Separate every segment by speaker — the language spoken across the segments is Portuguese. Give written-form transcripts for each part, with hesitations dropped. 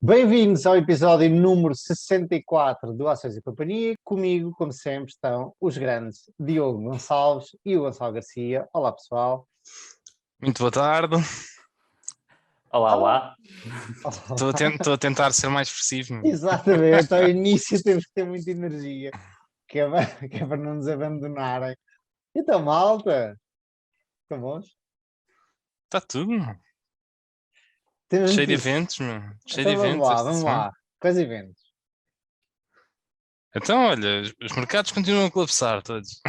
Speaker 1: Bem-vindos ao episódio número 64 do Ações e Companhia. Comigo, como sempre, estão os grandes Diogo Gonçalves e o Gonçalo Garcia. Olá, pessoal.
Speaker 2: Muito boa tarde.
Speaker 3: Olá.
Speaker 2: Estou a tentar ser mais expressivo.
Speaker 1: Exatamente, ao início temos que ter muita energia, que é para não nos abandonarem. Então, malta, estão bons?
Speaker 2: Está tudo.
Speaker 1: Temos
Speaker 2: Cheio de
Speaker 1: notícias.
Speaker 2: eventos, meu. Cheio
Speaker 1: Então,
Speaker 2: de eventos esta
Speaker 1: vamos
Speaker 2: semana.
Speaker 1: lá. Quais eventos?
Speaker 2: Então, olha, os mercados continuam a colapsar todos.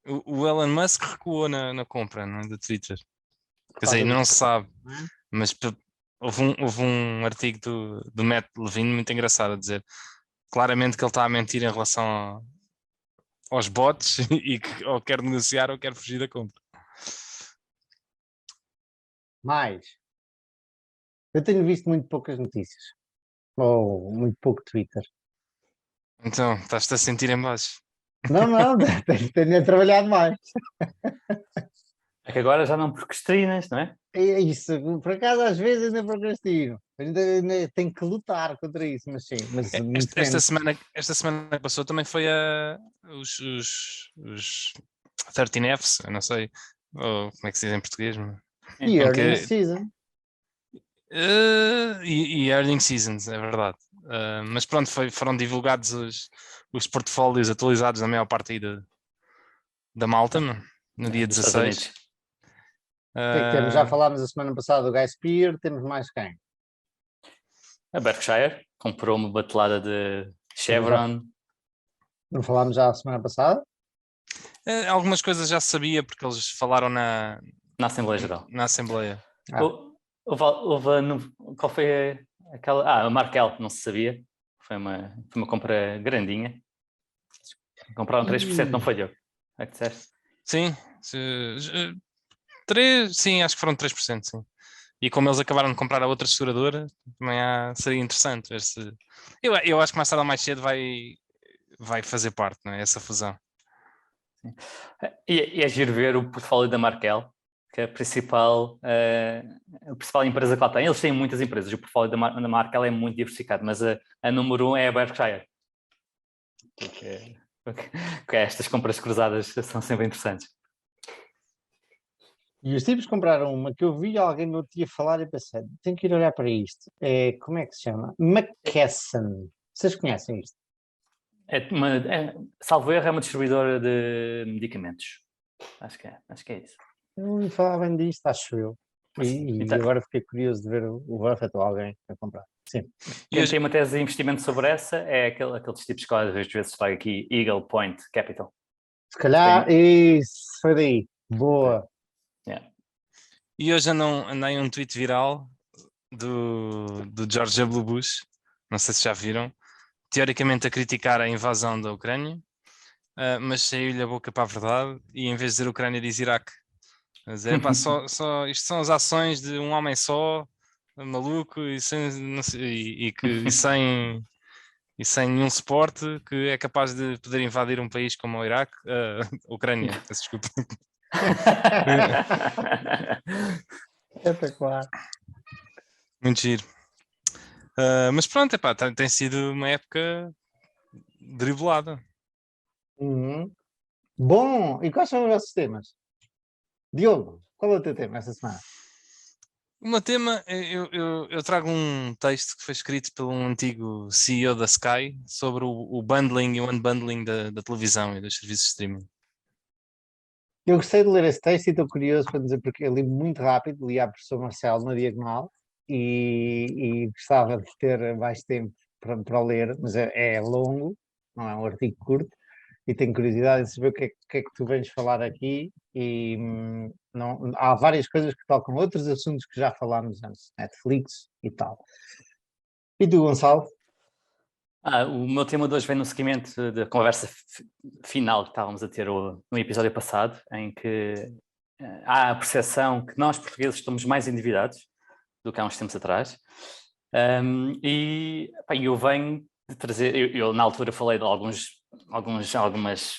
Speaker 2: O Elon Musk recuou na compra, não é, do Twitter. Quer dizer, não se sabe, mas houve um artigo do Matt Levine muito engraçado a dizer claramente que ele está a mentir em relação aos bots e que ou quer negociar ou quer fugir da compra.
Speaker 1: Mais. Eu tenho visto muito poucas notícias. Ou muito pouco Twitter.
Speaker 2: Então, estás-te a sentir em baixo.
Speaker 1: Não, tenho trabalhado mais.
Speaker 3: É que agora já não procrastinas, não é?
Speaker 1: É isso, por acaso às vezes ainda procrastino. Ainda tenho que lutar contra isso, mas sim. Mas
Speaker 2: Esta semana que passou também foi os 13Fs, eu não sei como é que se diz em português.
Speaker 1: E earning season.
Speaker 2: E earning seasons, é verdade. Mas pronto, foram divulgados os portfólios atualizados da maior parte aí da malta no dia 16.
Speaker 1: Temos, já falámos a semana passada do Guy Spear, temos mais quem?
Speaker 3: A Berkshire comprou uma batelada de Chevron.
Speaker 1: Não falámos já a semana passada?
Speaker 2: Algumas coisas já sabia porque eles falaram na
Speaker 3: Assembleia Geral.
Speaker 2: Na Assembleia.
Speaker 3: Qual foi aquela? A Markel, não se sabia. Foi uma compra grandinha. Compraram 3%, não foi, Diogo? É que disseste?
Speaker 2: Sim. 3, acho que foram 3%, sim. E como eles acabaram de comprar a outra seguradora, também seria interessante ver se... Eu acho que mais tarde ou mais cedo vai fazer parte, não é? Essa fusão.
Speaker 3: E é giro ver o portfólio da Markel, que é a principal empresa que lá tem. Eles têm muitas empresas, o portfólio da Markel é muito diversificado, mas a número 1 é a Berkshire. Porque estas compras cruzadas são sempre interessantes.
Speaker 1: E os tipos compraram uma que eu vi alguém no outro dia falar e pensei, tenho que ir olhar para isto. Como é que se chama? McKesson. Vocês conhecem isto?
Speaker 3: Salvo erro, é uma distribuidora de medicamentos. Acho que é isso.
Speaker 1: Eu ouvi falar bem disto, acho eu. E
Speaker 3: Então,
Speaker 1: agora fiquei curioso de ver o Buffett ou alguém a comprar. Sim.
Speaker 3: Quem tem uma tese de investimento sobre essa é aqueles tipos que às vezes está aqui, Eagle Point Capital.
Speaker 1: Se calhar, isso, foi daí. Boa.
Speaker 3: Yeah.
Speaker 2: E hoje andei um tweet viral do George W. Bush, não sei se já viram, teoricamente a criticar a invasão da Ucrânia, mas saiu-lhe a boca para a verdade e em vez de dizer Ucrânia diz Iraque. A dizer, isto são as ações de um homem só, maluco e sem nenhum suporte que é capaz de poder invadir um país como o Iraque, Ucrânia, desculpa.
Speaker 1: Espetacular.
Speaker 2: Muito giro. Mas pronto, tem sido uma época driblada.
Speaker 1: Uhum. Bom, e quais são os vossos temas? Diogo, qual é o teu tema esta semana?
Speaker 2: O meu tema, eu trago um texto que foi escrito por um antigo CEO da Sky sobre o bundling e o unbundling da televisão e dos serviços de streaming.
Speaker 1: Eu gostei de ler esse texto e estou curioso para dizer porque eu li muito rápido, li à professor Marcelo na diagonal e gostava de ter mais tempo para ler, mas é longo, não é um artigo curto, e tenho curiosidade de saber o que é que tu vens falar aqui e não, há várias coisas que tocam outros assuntos que já falámos antes, Netflix e tal. E tu, Gonçalo?
Speaker 3: O meu tema de hoje vem no seguimento da conversa final que estávamos a ter no episódio passado, em que há a percepção que nós portugueses estamos mais endividados do que há uns tempos atrás. E eu venho de trazer, eu na altura falei de alguns algumas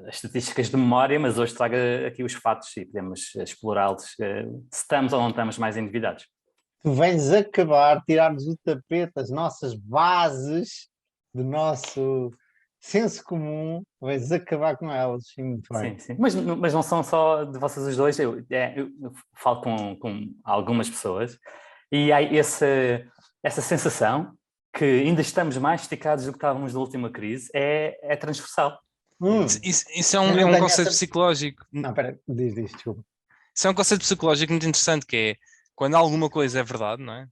Speaker 3: estatísticas de memória, mas hoje trago aqui os fatos e podemos explorá-los, se estamos ou não estamos mais endividados.
Speaker 1: Tu vens acabar, tirar-nos do tapete as nossas bases do nosso senso comum, vens acabar com elas. Sim, muito bem.
Speaker 3: Sim. Mas não são só de vocês os dois, eu falo com algumas pessoas e há essa sensação que ainda estamos mais esticados do que estávamos na última crise, é transversal.
Speaker 2: Isso é um conceito psicológico.
Speaker 1: Não, espera, diz, desculpa.
Speaker 2: Isso é um conceito psicológico muito interessante, que é quando alguma coisa é verdade, não é?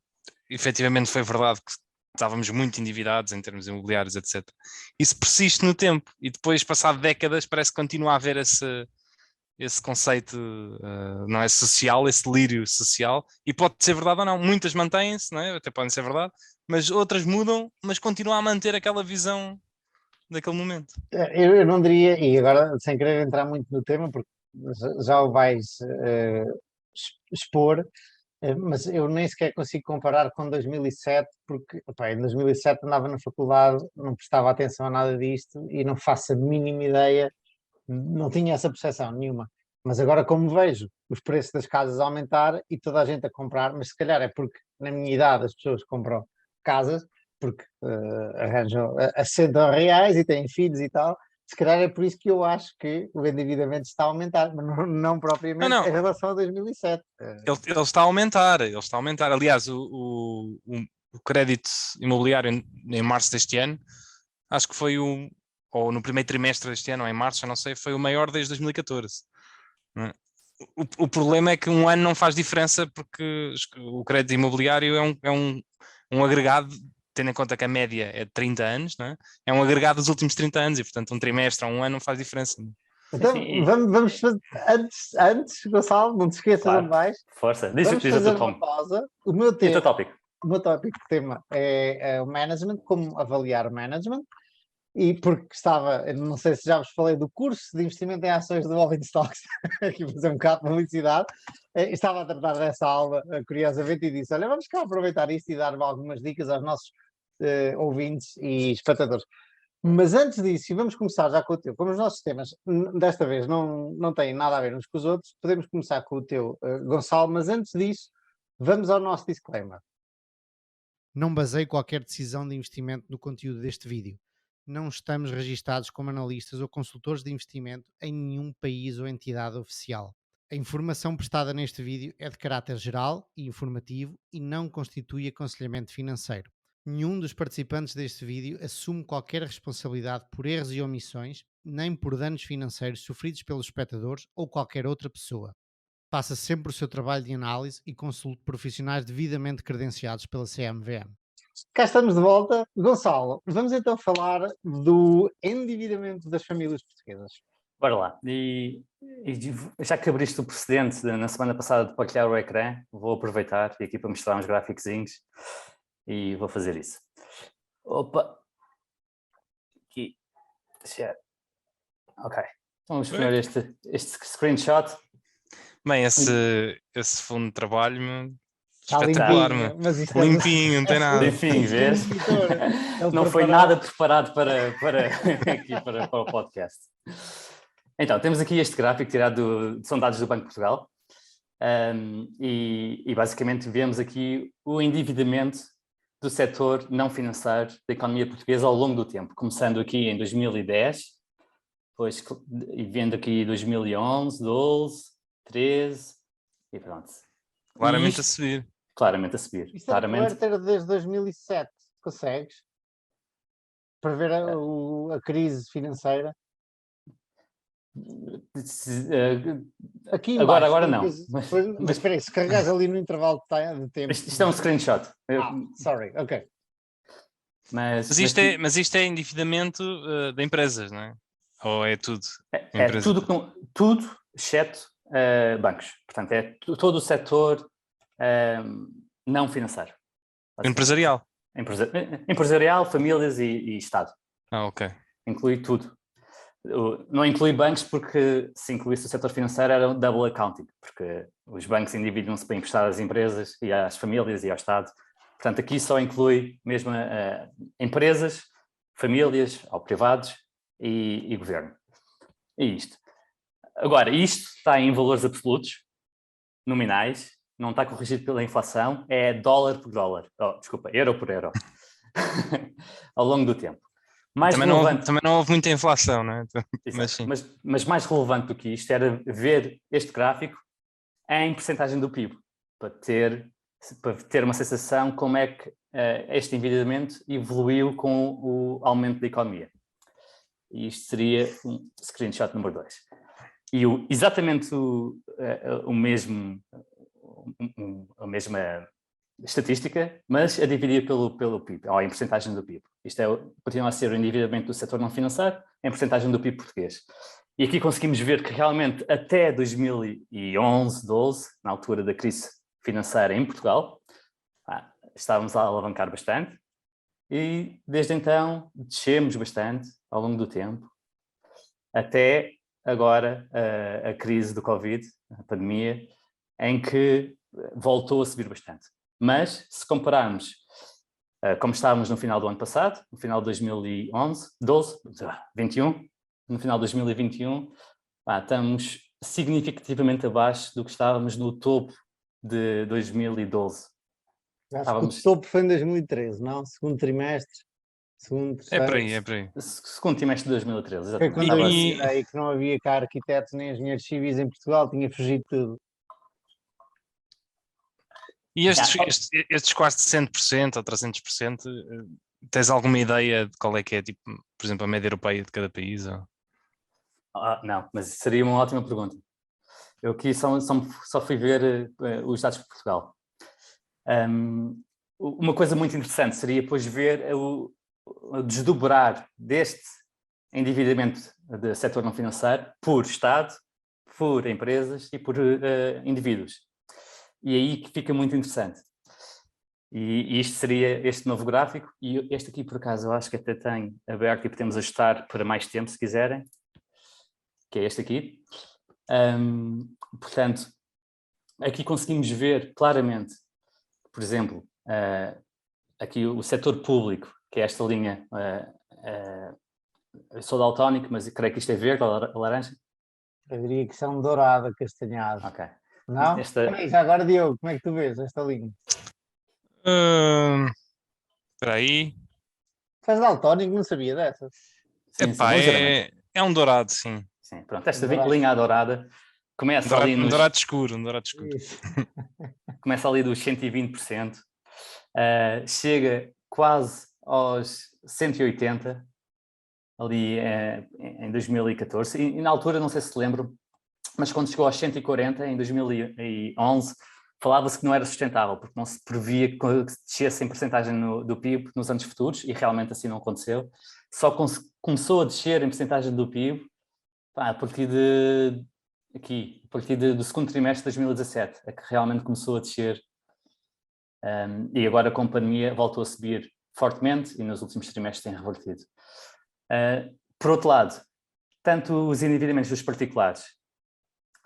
Speaker 2: Efetivamente foi verdade que estávamos muito endividados em termos imobiliários, etc. Isso persiste no tempo e depois, passado décadas, parece que continua a haver esse conceito, não é, social, esse delírio social, e pode ser verdade ou não. Muitas mantêm-se, não é? Até podem ser verdade, mas outras mudam, mas continuam a manter aquela visão daquele momento.
Speaker 1: Eu não diria, e agora sem querer entrar muito no tema, porque já o vais expor, mas eu nem sequer consigo comparar com 2007, porque em 2007 andava na faculdade, não prestava atenção a nada disto e não faço a mínima ideia, não tinha essa percepção nenhuma. Mas agora, como vejo os preços das casas a aumentar e toda a gente a comprar, mas se calhar é porque na minha idade as pessoas compram casas, porque arranjam a R$100 e têm filhos e tal, se calhar é por isso que eu acho que o endividamento está a aumentar, mas não propriamente em relação a 2007.
Speaker 2: Ele está a aumentar, Aliás, o crédito imobiliário em março deste ano, acho que foi ou no primeiro trimestre deste ano, ou em março, já não sei, foi o maior desde 2014. Não é? O problema é que um ano não faz diferença, porque o crédito imobiliário é um agregado, tendo em conta que a média é de 30 anos, não é? É um agregado dos últimos 30 anos e, portanto, um trimestre ou um ano não faz diferença.
Speaker 1: Então, vamos fazer, antes, Gonçalo, não te esqueças, claro, onde vais.
Speaker 3: Força,
Speaker 1: vamos fazer uma pausa. O meu tópico tema é o management, como avaliar o management, e porque não sei se já vos falei do curso de investimento em ações do Rolling Stocks, aqui vou fazer um bocado de publicidade, estava a tratar dessa aula, curiosamente, e disse, olha, vamos cá aproveitar isto e dar algumas dicas aos nossos ouvintes e espectadores. Mas antes disso, e vamos começar já com o teu, como os nossos temas desta vez não têm nada a ver uns com os outros, podemos começar com o teu, Gonçalo, mas antes disso, vamos ao nosso disclaimer.
Speaker 4: Não baseie qualquer decisão de investimento no conteúdo deste vídeo. Não estamos registados como analistas ou consultores de investimento em nenhum país ou entidade oficial. A informação prestada neste vídeo é de caráter geral e informativo e não constitui aconselhamento financeiro. Nenhum dos participantes deste vídeo assume qualquer responsabilidade por erros e omissões, nem por danos financeiros sofridos pelos espectadores ou qualquer outra pessoa. Faça sempre o seu trabalho de análise e consulte profissionais devidamente credenciados pela CMVM.
Speaker 1: Cá estamos de volta. Gonçalo, vamos então falar do endividamento das famílias portuguesas.
Speaker 3: Bora lá. E já que abriste o precedente na semana passada de partilhar o ecrã, vou aproveitar e aqui para mostrar uns gráficozinhos e vou fazer isso. Opa! Aqui. Ok. Vamos ver este screenshot.
Speaker 2: Bem, esse fundo de trabalho...
Speaker 1: Está
Speaker 2: espetacular,
Speaker 1: limpinho, mas isto
Speaker 2: limpinho, não tem nada.
Speaker 3: Limpinho, vês? Não foi nada preparado para o podcast. Então, temos aqui este gráfico tirado são dados do Banco de Portugal e basicamente vemos aqui o endividamento do setor não financeiro da economia portuguesa ao longo do tempo, começando aqui em 2010, depois vendo aqui 2011, 12, 13 e pronto.
Speaker 2: Claramente a subir.
Speaker 3: Claramente a subir.
Speaker 1: Isto é ter desde 2007, consegues? Prever a crise financeira? Aqui embaixo,
Speaker 3: agora não.
Speaker 1: Mas espera aí, se carregares ali no intervalo de tempo...
Speaker 3: Isto é um screenshot.
Speaker 1: Sorry, ok.
Speaker 3: Mas
Speaker 2: isto é endividamento de empresas, não é? Ou é tudo?
Speaker 3: É tudo exceto bancos. Portanto, é todo o setor não financeiro.
Speaker 2: Empresarial?
Speaker 3: Empresarial, famílias e Estado.
Speaker 2: Ok.
Speaker 3: Inclui tudo. Não inclui bancos porque se incluísse o setor financeiro era um double accounting, porque os bancos endividam-se para emprestar às empresas e às famílias e ao Estado. Portanto, aqui só inclui mesmo empresas, famílias ou privados e governo. E isto. Agora, isto está em valores absolutos, nominais, não está corrigido pela inflação, é dólar por dólar. Desculpa, euro por euro. Ao longo do tempo.
Speaker 2: Também não houve muita inflação, não é?
Speaker 3: Mas mais relevante do que isto era ver este gráfico em percentagem do PIB, para ter uma sensação como é que este endividamento evoluiu com o aumento da economia. E isto seria um screenshot número 2. E exatamente a mesma estatística, mas a dividir pelo PIB, ou em percentagem do PIB. Isto continua a ser o endividamento do setor não financeiro em percentagem do PIB português. E aqui conseguimos ver que realmente até 2011, 12, na altura da crise financeira em Portugal, estávamos a alavancar bastante e desde então descemos bastante ao longo do tempo, até agora a crise do Covid, a pandemia, em que voltou a subir bastante. Mas, se compararmos como estávamos no final do ano passado, no final de 21, no final de 2021, estamos significativamente abaixo do que estávamos no topo de 2012.
Speaker 1: Acho que o topo foi em 2013, não? Segundo trimestre? Segundo,
Speaker 2: é por aí.
Speaker 3: Segundo trimestre de 2013,
Speaker 1: foi
Speaker 3: exatamente.
Speaker 1: quando eu aí que não havia cá arquitetos nem engenheiros civis em Portugal, tinha fugido tudo.
Speaker 2: E estes quase 100% ou 300%, tens alguma ideia de qual é que é, tipo, por exemplo, a média europeia de cada país? Ou?
Speaker 3: Não, mas seria uma ótima pergunta. Eu aqui só fui ver os dados de Portugal. Uma coisa muito interessante seria depois ver o desdobrar deste endividamento do setor não financeiro por Estado, por empresas e por indivíduos. E aí que fica muito interessante. E isto seria este novo gráfico, e este aqui por acaso eu acho que até tem aberto e podemos ajustar para mais tempo se quiserem, que é este aqui. Portanto, aqui conseguimos ver claramente, por exemplo, aqui o setor público, que é esta linha, eu sou daltónico, mas creio que isto é verde ou laranja.
Speaker 1: Eu diria que são dourado, acastanhado.
Speaker 3: Ok.
Speaker 1: Não? Já agora, Diogo, como é que tu vês esta linha?
Speaker 2: Espera aí.
Speaker 1: Faz daltónico, não sabia dessa.
Speaker 2: É um dourado, sim.
Speaker 3: Sim, pronto, esta linha dourada começa ali nos...
Speaker 2: Um dourado escuro.
Speaker 3: Começa ali dos 120%, chega quase aos 180%, ali em 2014, e na altura, não sei se lembram, mas quando chegou aos 140, em 2011, falava-se que não era sustentável, porque não se previa que descesse em percentagem do PIB nos anos futuros, e realmente assim não aconteceu. Só começou a descer em percentagem do PIB a partir do segundo trimestre de 2017, é que realmente começou a descer, e agora com a pandemia voltou a subir fortemente e nos últimos trimestres tem revertido. Por outro lado, tanto os endividamentos dos particulares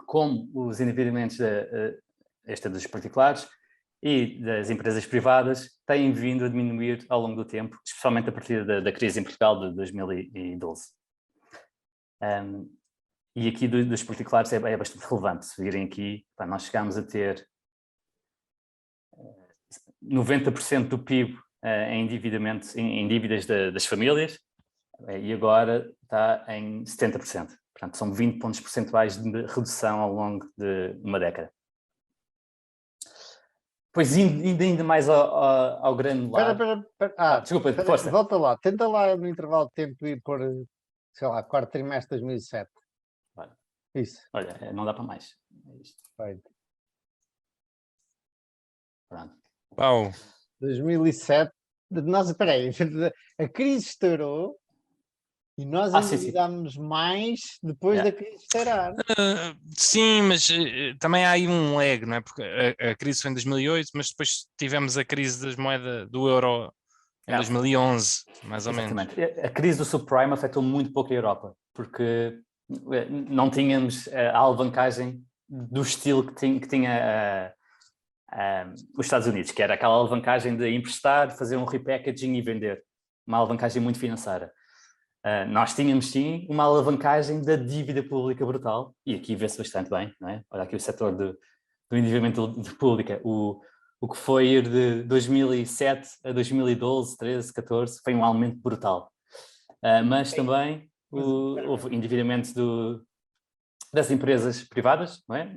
Speaker 3: como os endividamentos dos particulares e das empresas privadas têm vindo a diminuir ao longo do tempo, especialmente a partir da crise em Portugal de 2012. E aqui dos particulares é bastante relevante. Se virem aqui, nós chegámos a ter 90% do PIB em endividamento, em dívidas das famílias, e agora está em 70%. Portanto, são 20 pontos percentuais de redução ao longo de uma década. Pois ainda mais ao granular...
Speaker 1: Espera.
Speaker 3: Desculpa, força.
Speaker 1: Volta lá, tenta lá no intervalo de tempo ir por, sei lá, quarto trimestre de 2007.
Speaker 3: Olha.
Speaker 1: Isso.
Speaker 3: Olha, não dá para mais. É isto.
Speaker 1: Feito.
Speaker 3: Pronto.
Speaker 2: Uau.
Speaker 1: 2007, espera aí, a crise estourou e nós endividámos mais depois da crise estourar.
Speaker 2: Sim, mas também há aí um lag, não é? Porque a crise foi em 2008, mas depois tivemos a crise das moedas do euro em 2011, mais ou menos.
Speaker 3: Exatamente. A crise do subprime afetou muito pouco a Europa, porque não tínhamos a alavancagem do estilo que tinha os Estados Unidos, que era aquela alavancagem de emprestar, fazer um repackaging e vender. Uma alavancagem muito financeira. Nós tínhamos sim uma alavancagem da dívida pública brutal, e aqui vê-se bastante bem, não é? Olha aqui o setor do endividamento público, o que foi ir de 2007 a 2012, 13, 14, foi um aumento brutal. Mas também houve endividamento das empresas privadas, não é?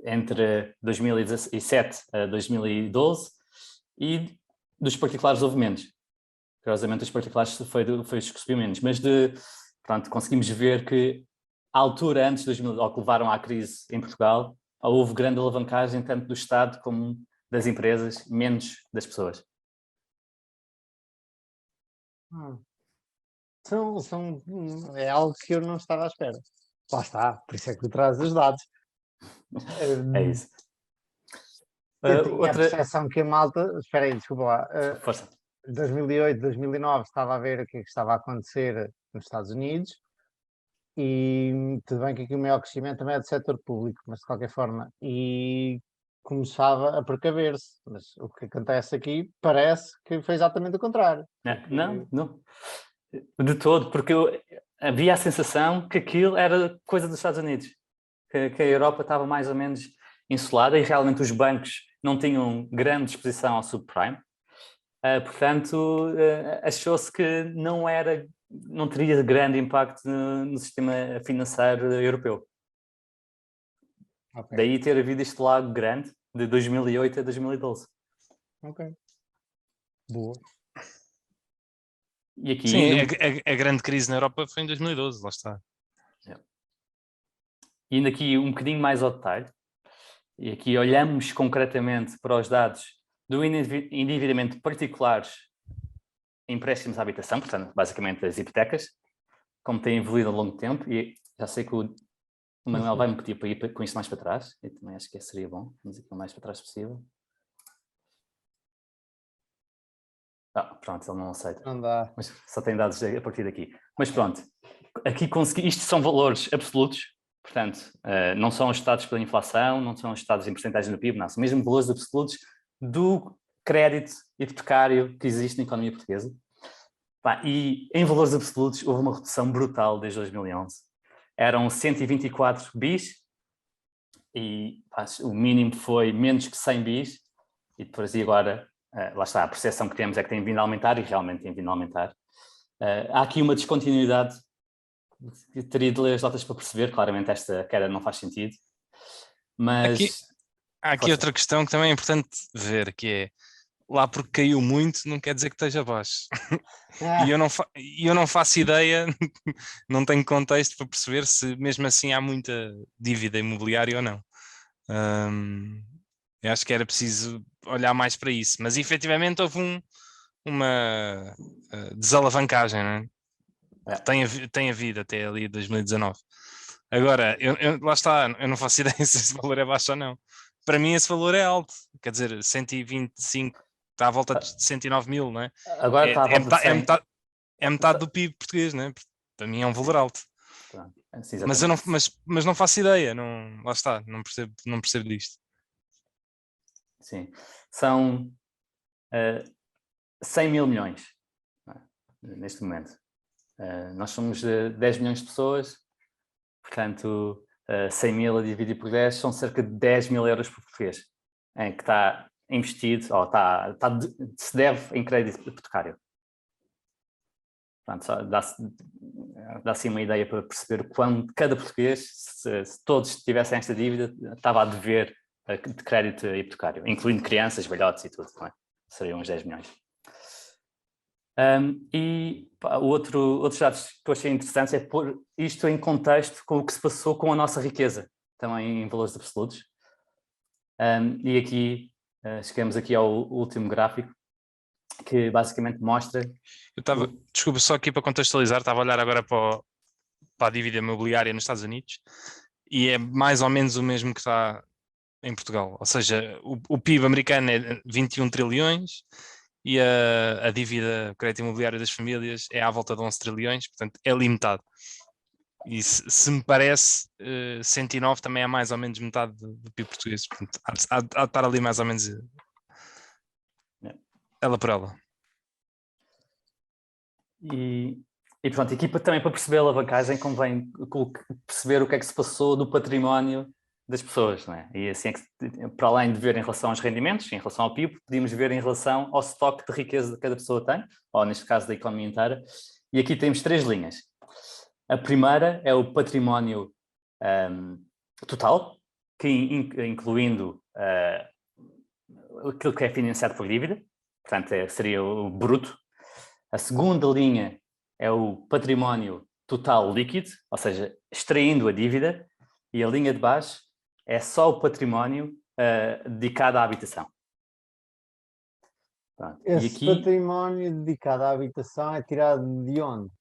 Speaker 3: Entre 2017 a 2012, e dos particulares houve menos. Curiosamente, os particulares foi os que subiu menos, mas pronto, conseguimos ver que à altura antes de 2000, ao que levaram à crise em Portugal, houve grande alavancagem tanto do Estado como das empresas, menos das pessoas.
Speaker 1: É algo que eu não estava à espera. Lá está, por isso é que tu trazes os dados.
Speaker 3: É isso.
Speaker 1: Eu tinha a percepção que a malta... Espera aí, desculpa lá.
Speaker 3: Força.
Speaker 1: 2008, 2009 estava a ver o que é que estava a acontecer nos Estados Unidos, e tudo bem que aqui o maior crescimento também é do setor público, mas de qualquer forma, e começava a precaver-se, mas o que acontece aqui parece que foi exatamente o contrário.
Speaker 3: Não, de todo, porque havia a sensação que aquilo era coisa dos Estados Unidos, que a Europa estava mais ou menos insulada e realmente os bancos não tinham grande exposição ao subprime. Portanto, achou-se que não teria grande impacto no sistema financeiro europeu.
Speaker 1: Okay.
Speaker 3: Daí ter havido este lago grande de 2008 a 2012.
Speaker 1: Ok. Boa.
Speaker 3: E aqui,
Speaker 2: sim, a grande crise na Europa foi em 2012, lá está.
Speaker 3: Indo aqui um bocadinho mais ao detalhe, e aqui olhamos concretamente para os dados do endividamento de particulares em empréstimos à habitação, portanto, basicamente as hipotecas, como tem evoluído ao longo do tempo, e já sei que o Manuel vai-me pedir para ir com isto mais para trás, e também acho que seria bom, vamos ir o mais para trás possível. Pronto, ele não aceita.
Speaker 1: Não dá.
Speaker 3: Mas só tem dados a partir daqui. Mas pronto, aqui consegui, isto são valores absolutos, portanto, não são ajustados pela inflação, não são ajustados em porcentagem do PIB, não, são mesmo valores absolutos do crédito hipotecário que existe na economia portuguesa. E em valores absolutos houve uma redução brutal desde 2011. Eram 124 bis e o mínimo foi menos que 100 bis, e depois e agora, lá está, a percepção que temos é que tem vindo a aumentar, e realmente tem vindo a aumentar. Há aqui uma descontinuidade, que teria de ler as notas para perceber, claramente esta queda não faz sentido, mas...
Speaker 2: Há aqui outra questão que também é importante ver, que é, lá porque caiu muito não quer dizer que esteja baixo. E eu não faço ideia, não tenho contexto para perceber se mesmo assim há muita dívida imobiliária ou não. Eu acho que era preciso olhar mais para isso, mas efetivamente houve uma desalavancagem, não é? Tem havido até ali 2019. Agora, lá está, eu não faço ideia se esse valor é baixo ou não. Para mim esse valor é alto, quer dizer, 125, está à volta de 109 mil, não é?
Speaker 3: Agora está à volta de 100.
Speaker 2: É metade do PIB português, não é? Para mim é um valor alto.
Speaker 3: Sim,
Speaker 2: mas não faço ideia, lá está, não percebo disto.
Speaker 3: Sim, são 100 mil milhões neste momento. Nós somos 10 milhões de pessoas, portanto 100 mil a dividir por 10 são cerca de 10 mil euros por português, em que está investido, ou se deve em crédito hipotecário. Portanto, dá assim uma ideia para perceber quando cada português, se todos tivessem esta dívida, estava a dever de crédito hipotecário, incluindo crianças, velhotes e tudo, não é? Seriam uns 10 milhões. Outros dados que eu achei interessantes é pôr isto em contexto com o que se passou com a nossa riqueza, também em valores absolutos. E aqui, chegamos aqui ao último gráfico, que basicamente mostra...
Speaker 2: Desculpa, só aqui para contextualizar, estava a olhar agora para a dívida imobiliária nos Estados Unidos, e é mais ou menos o mesmo que está em Portugal, ou seja, o PIB americano é 21 trilhões e a dívida, o crédito imobiliário das famílias é à volta de 11 trilhões, portanto é limitado. E se me parece, 109 também é mais ou menos metade do PIB português, portanto há de estar ali mais ou menos ela por ela.
Speaker 3: E pronto, aqui também para perceber a alavancagem convém perceber o que é que se passou no património das pessoas, não é? E assim é que, para além de ver em relação aos rendimentos, em relação ao PIB, podíamos ver em relação ao estoque de riqueza que cada pessoa tem, ou neste caso da economia inteira. E aqui temos 3 linhas. A primeira é o património total, que incluindo aquilo que é financiado por dívida, portanto seria o bruto. A segunda linha é o património total líquido, ou seja, extraindo a dívida, e a linha de baixo é só o património dedicado à habitação. Pronto.
Speaker 1: Esse
Speaker 3: E aqui,
Speaker 1: património dedicado à habitação é tirado de onde?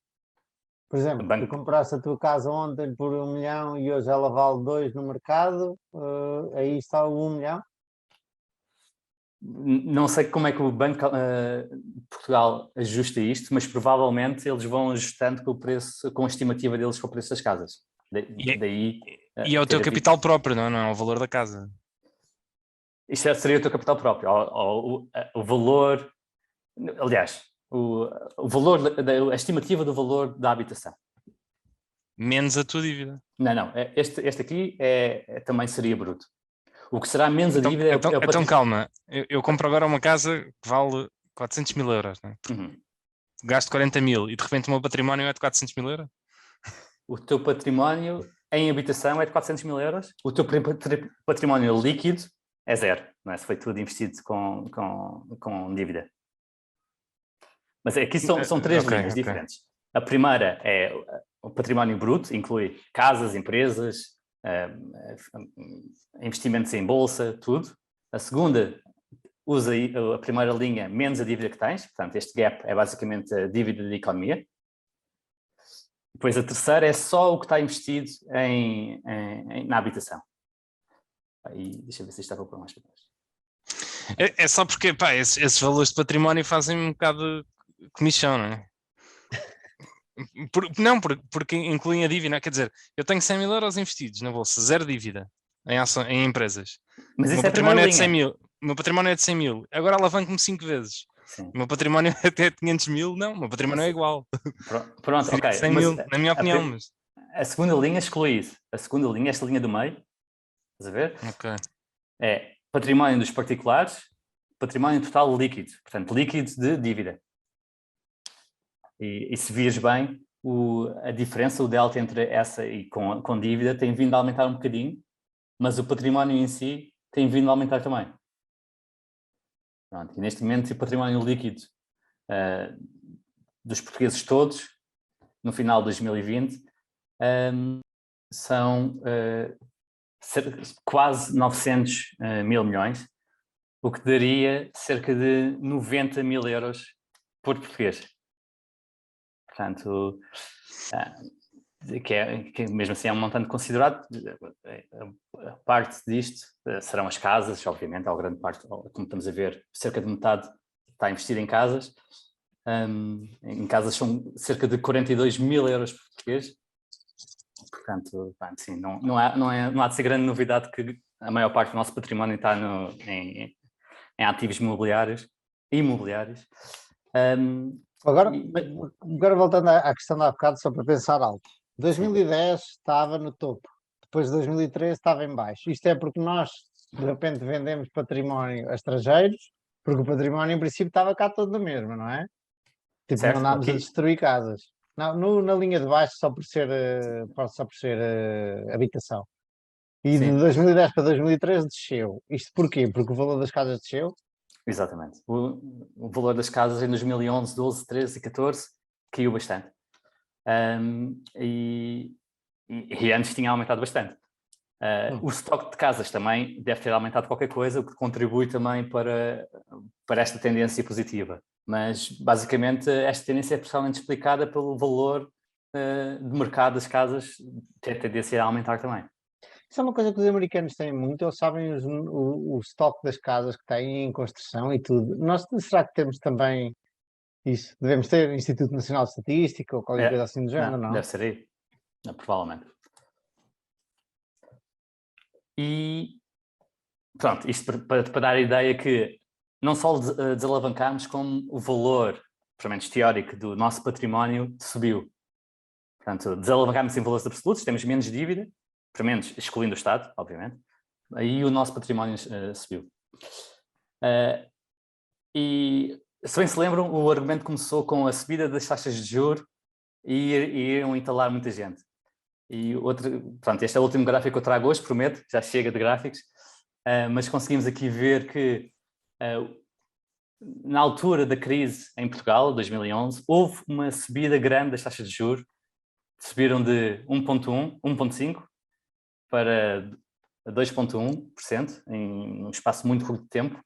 Speaker 1: Por exemplo, tu compraste a tua casa ontem por 1 milhão e hoje ela vale 2 no mercado, aí está o 1 milhão?
Speaker 3: não sei como é que o Banco de Portugal ajusta isto, mas provavelmente eles vão ajustando com o preço, com a estimativa deles com o preço das casas.
Speaker 2: E é o teu capital próprio, não é o valor da casa.
Speaker 3: Isto seria o teu capital próprio, o valor, aliás, o valor, a estimativa do valor da habitação.
Speaker 2: Menos a tua dívida.
Speaker 3: Não, este aqui também seria bruto. O que será menos a dívida
Speaker 2: Então calma, eu compro agora uma casa que vale 400 mil euros, não é? Gasto 40 mil e de repente o meu património é de 400 mil euros?
Speaker 3: O teu património em habitação é de 400 mil euros, o teu património líquido é 0, não é? Se foi tudo investido com dívida. Mas aqui são 3 linhas diferentes. A primeira é o património bruto, inclui casas, empresas, investimentos em bolsa, tudo. A segunda usa a primeira linha menos a dívida que tens, portanto este gap é basicamente a dívida da economia. Depois a terceira é só o que está investido na habitação. E deixa eu ver se isto está para pôr mais para trás.
Speaker 2: É só porque esses valores de património fazem um bocado de comissão, não é? Porque incluem a dívida, quer dizer, eu tenho 100 mil euros investidos na bolsa, 0 dívida em empresas.
Speaker 3: Mas
Speaker 2: o meu património é de 100 mil. O meu património é de 100 mil. Agora alavanco-me 5 vezes. Sim. O meu património é até 500 mil, não, o meu património é igual.
Speaker 3: Pronto, ok.
Speaker 2: 100 mil, na minha opinião. Mas...
Speaker 3: A segunda linha exclui isso. A segunda linha, esta linha do meio, estás a ver?
Speaker 2: Ok.
Speaker 3: É património dos particulares, património total líquido, portanto, líquido de dívida. E se vires bem, a diferença, o delta entre essa e com dívida tem vindo a aumentar um bocadinho, mas o património em si tem vindo a aumentar também. Pronto, e neste momento o património líquido dos portugueses todos, no final de 2020, são quase 900 mil milhões, o que daria cerca de 90 mil euros por português. Portanto, que mesmo assim é um montante considerado. A parte disto serão as casas, obviamente, a grande parte, como estamos a ver, cerca de metade está investida em casas. Em casas são cerca de 42 mil euros por português. Portanto, sim, não há de ser grande novidade que a maior parte do nosso património está em ativos imobiliários.
Speaker 1: Agora voltando à questão de há bocado, só para pensar alto. 2010 estava no topo, depois de 2013 estava em baixo. Isto é porque nós, de repente, vendemos património a estrangeiros, porque o património, em princípio, estava cá todo na mesma, não é? Tipo, não andámos a destruir casas. Não, na linha de baixo, só por ser habitação. E de 2010 para 2013 desceu. Isto porquê? Porque o valor das casas desceu?
Speaker 3: Exatamente. O valor das casas em 2011, 12, 13 e 14 caiu bastante. E antes tinha aumentado bastante. O estoque de casas também deve ter aumentado qualquer coisa, o que contribui também para esta tendência positiva. Mas, basicamente, esta tendência é principalmente explicada pelo valor de mercado das casas ter tendência a aumentar também.
Speaker 1: Isso é uma coisa que os americanos têm muito, eles sabem o estoque das casas que têm em construção e tudo. Nós, será que temos também isso? Devemos ter Instituto Nacional de Estatística ou qualquer coisa assim do género, não?
Speaker 3: Deve ser aí, provavelmente. E pronto, isto para dar a ideia que não só desalavancarmos, como o valor pelo menos teórico, do nosso património subiu. Portanto, desalavancámos em valores absolutos, temos menos dívida, pelo menos excluindo o Estado, obviamente, aí o nosso património subiu. E, se bem se lembram, o argumento começou com a subida das taxas de juros e iriam entalar muita gente. E portanto, este é o último gráfico que eu trago hoje, prometo, já chega de gráficos, mas conseguimos aqui ver que na altura da crise em Portugal, 2011, houve uma subida grande das taxas de juros, subiram de 1,5% para 2,1% em um espaço muito curto de tempo.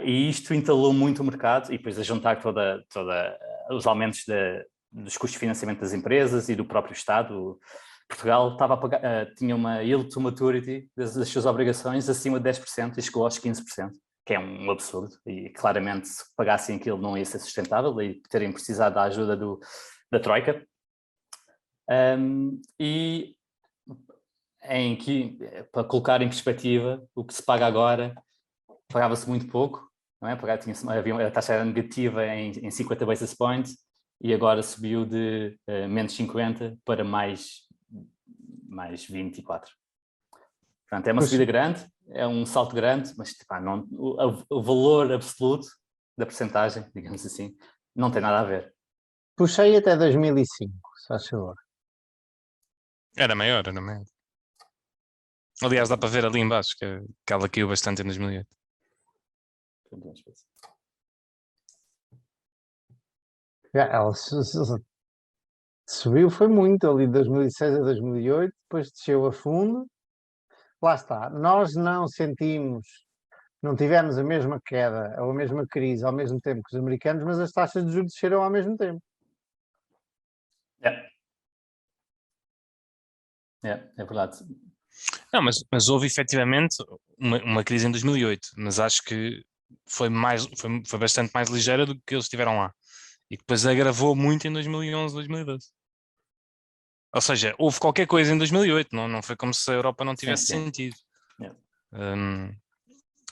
Speaker 3: E isto entalou muito o mercado, e depois a juntar toda os aumentos dos custos de financiamento das empresas e do próprio Estado. Portugal estava a pagar, tinha uma yield to maturity das suas obrigações acima de 10% e chegou aos 15%, que é um absurdo, e claramente se pagassem aquilo não ia ser sustentável e terem precisado da ajuda da Troika. E para colocar em perspectiva, o que se paga agora, pagava-se muito pouco, não é? A taxa era negativa em 50 basis points e agora subiu de menos 50 para mais 24. Portanto, é uma subida grande, é um salto grande, mas o valor absoluto da percentagem, digamos assim, não tem nada a ver.
Speaker 1: Puxei até 2005, se faz favor.
Speaker 2: Era maior. Aliás, dá para ver ali em baixo que ela caiu bastante em 2008.
Speaker 1: Ela subiu, foi muito, ali de 2006 a 2008, depois desceu a fundo. Lá está, nós não tivemos a mesma queda ou a mesma crise ao mesmo tempo que os americanos, mas as taxas de juros desceram ao mesmo tempo.
Speaker 3: É verdade.
Speaker 2: Não, mas houve efetivamente uma crise em 2008, mas acho que foi bastante mais ligeira do que eles tiveram lá. E depois agravou muito em 2011, 2012. Ou seja, houve qualquer coisa em 2008, não foi como se a Europa não tivesse sentido.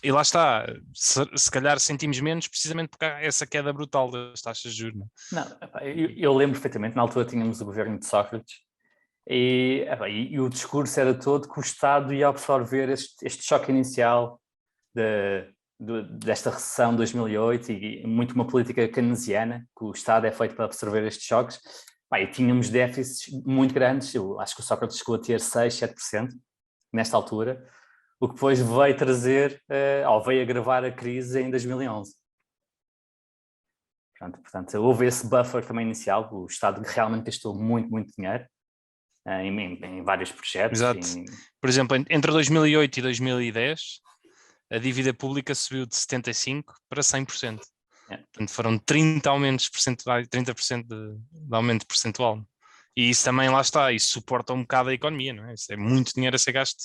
Speaker 2: E lá está, se calhar sentimos menos precisamente porque há essa queda brutal das taxas de juros.
Speaker 3: Eu lembro perfeitamente, na altura tínhamos o governo de Sócrates e o discurso era todo que o Estado ia absorver este choque inicial desta recessão de 2008 e muito uma política keynesiana, que o Estado é feito para absorver estes choques. E tínhamos déficits muito grandes, eu acho que o Sócrates chegou a ter 6, 7% nesta altura, o que depois veio trazer, ou veio agravar a crise em 2011. Portanto, houve esse buffer também inicial, o Estado realmente gastou muito, muito dinheiro em vários projetos.
Speaker 2: Exato. Por exemplo, entre 2008 e 2010, a dívida pública subiu de 75% para 100%. Portanto, foram 30 aumentos percentuais, 30% de aumento percentual. E isso também, lá está, isso suporta um bocado a economia, não é? Isso é muito dinheiro a ser gasto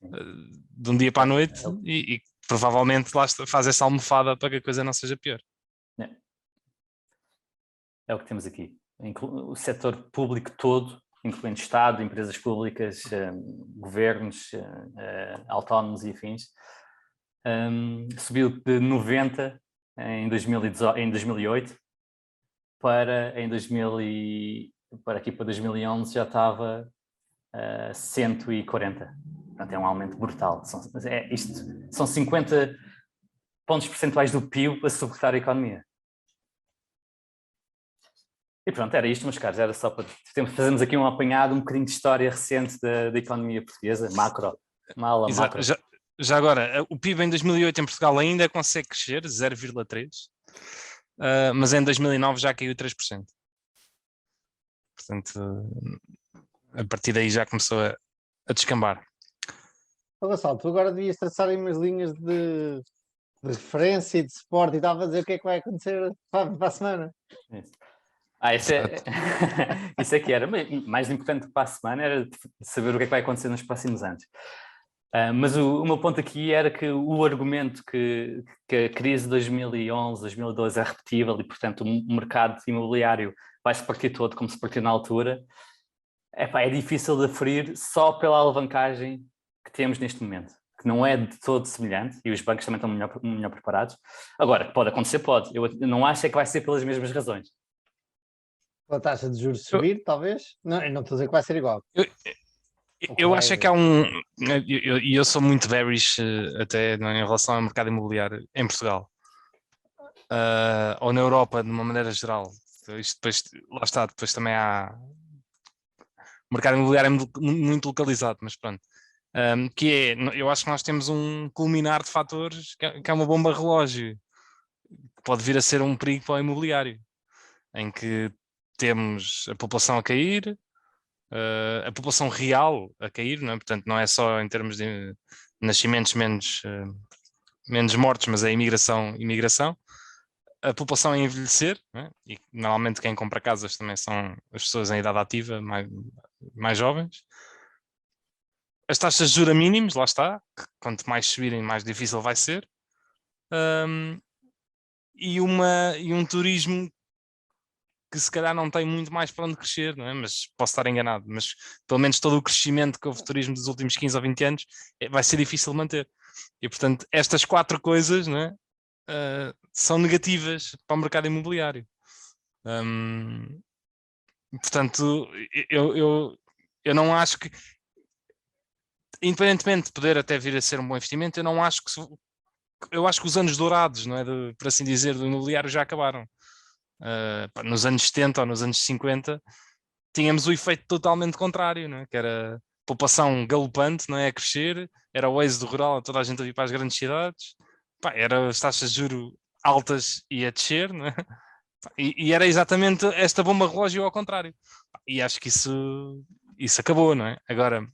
Speaker 2: de um dia para a noite e provavelmente lá está, faz essa almofada para que a coisa não seja pior.
Speaker 3: É o que temos aqui. O setor público todo, incluindo Estado, empresas públicas, governos, autónomos e afins, subiu de 90 em 2008 para aqui para 2011 já estava 140. Portanto, é um aumento brutal. São 50 pontos percentuais do PIB a suportar a economia. E pronto, era isto, meus caros. Era só para fazermos aqui um apanhado, um bocadinho de história recente da economia portuguesa, macro. Macro.
Speaker 2: Já agora, o PIB em 2008 em Portugal ainda consegue crescer, 0,3%, mas em 2009 já caiu 3%. Portanto, a partir daí já começou a descambar.
Speaker 1: Gonçalo, tu agora devias traçar aí umas linhas de referência e de suporte e estava a dizer o que é que vai acontecer para a semana.
Speaker 3: Isso é que era. Mais importante para a semana era saber o que é que vai acontecer nos próximos anos. Mas o meu ponto aqui era que o argumento que a crise de 2011, 2012 é repetível e, portanto, o mercado imobiliário vai se partir todo como se partiu na altura, é difícil de aferir só pela alavancagem que temos neste momento. que não é de todo semelhante, e os bancos também estão melhor preparados. Agora, pode acontecer, pode. Eu não acho que vai ser pelas mesmas razões.
Speaker 1: A taxa de juros subir, talvez? Não, eu não estou a dizer que vai ser igual.
Speaker 2: Eu acho que há e eu sou muito bearish até em relação ao mercado imobiliário em Portugal. Ou na Europa, de uma maneira geral. Isto depois, lá está, depois também há... O mercado imobiliário é muito localizado, mas pronto. Eu acho que nós temos um culminar de fatores que é uma bomba relógio. Que pode vir a ser um perigo para o imobiliário. Em que temos a população a cair, a população real a cair, não é? Portanto, não é só em termos de nascimentos menos mortos, mas a imigração, a população a envelhecer, não é? E normalmente quem compra casas também são as pessoas em idade ativa, mais jovens. As taxas de juros mínimos, lá está, que quanto mais subirem, mais difícil vai ser. E um turismo que se calhar não tem muito mais para onde crescer, não é? Mas posso estar enganado, mas pelo menos todo o crescimento que houve de turismo dos últimos 15 ou 20 anos vai ser difícil manter. E portanto, estas 4 coisas, não é? São negativas para o mercado imobiliário. Portanto, eu não acho que, independentemente de poder até vir a ser um bom investimento, eu acho que os anos dourados, não é? Por assim dizer, do imobiliário já acabaram. Nos anos 70 ou nos anos 50 tínhamos o efeito totalmente contrário, não é? Que era população galopante, não é? A crescer, era o êxodo rural, toda a gente a vir para as grandes cidades, era as taxas de juros altas e a descer, não é? E era exatamente esta bomba relógio ao contrário. E acho que isso acabou, não é? Agora,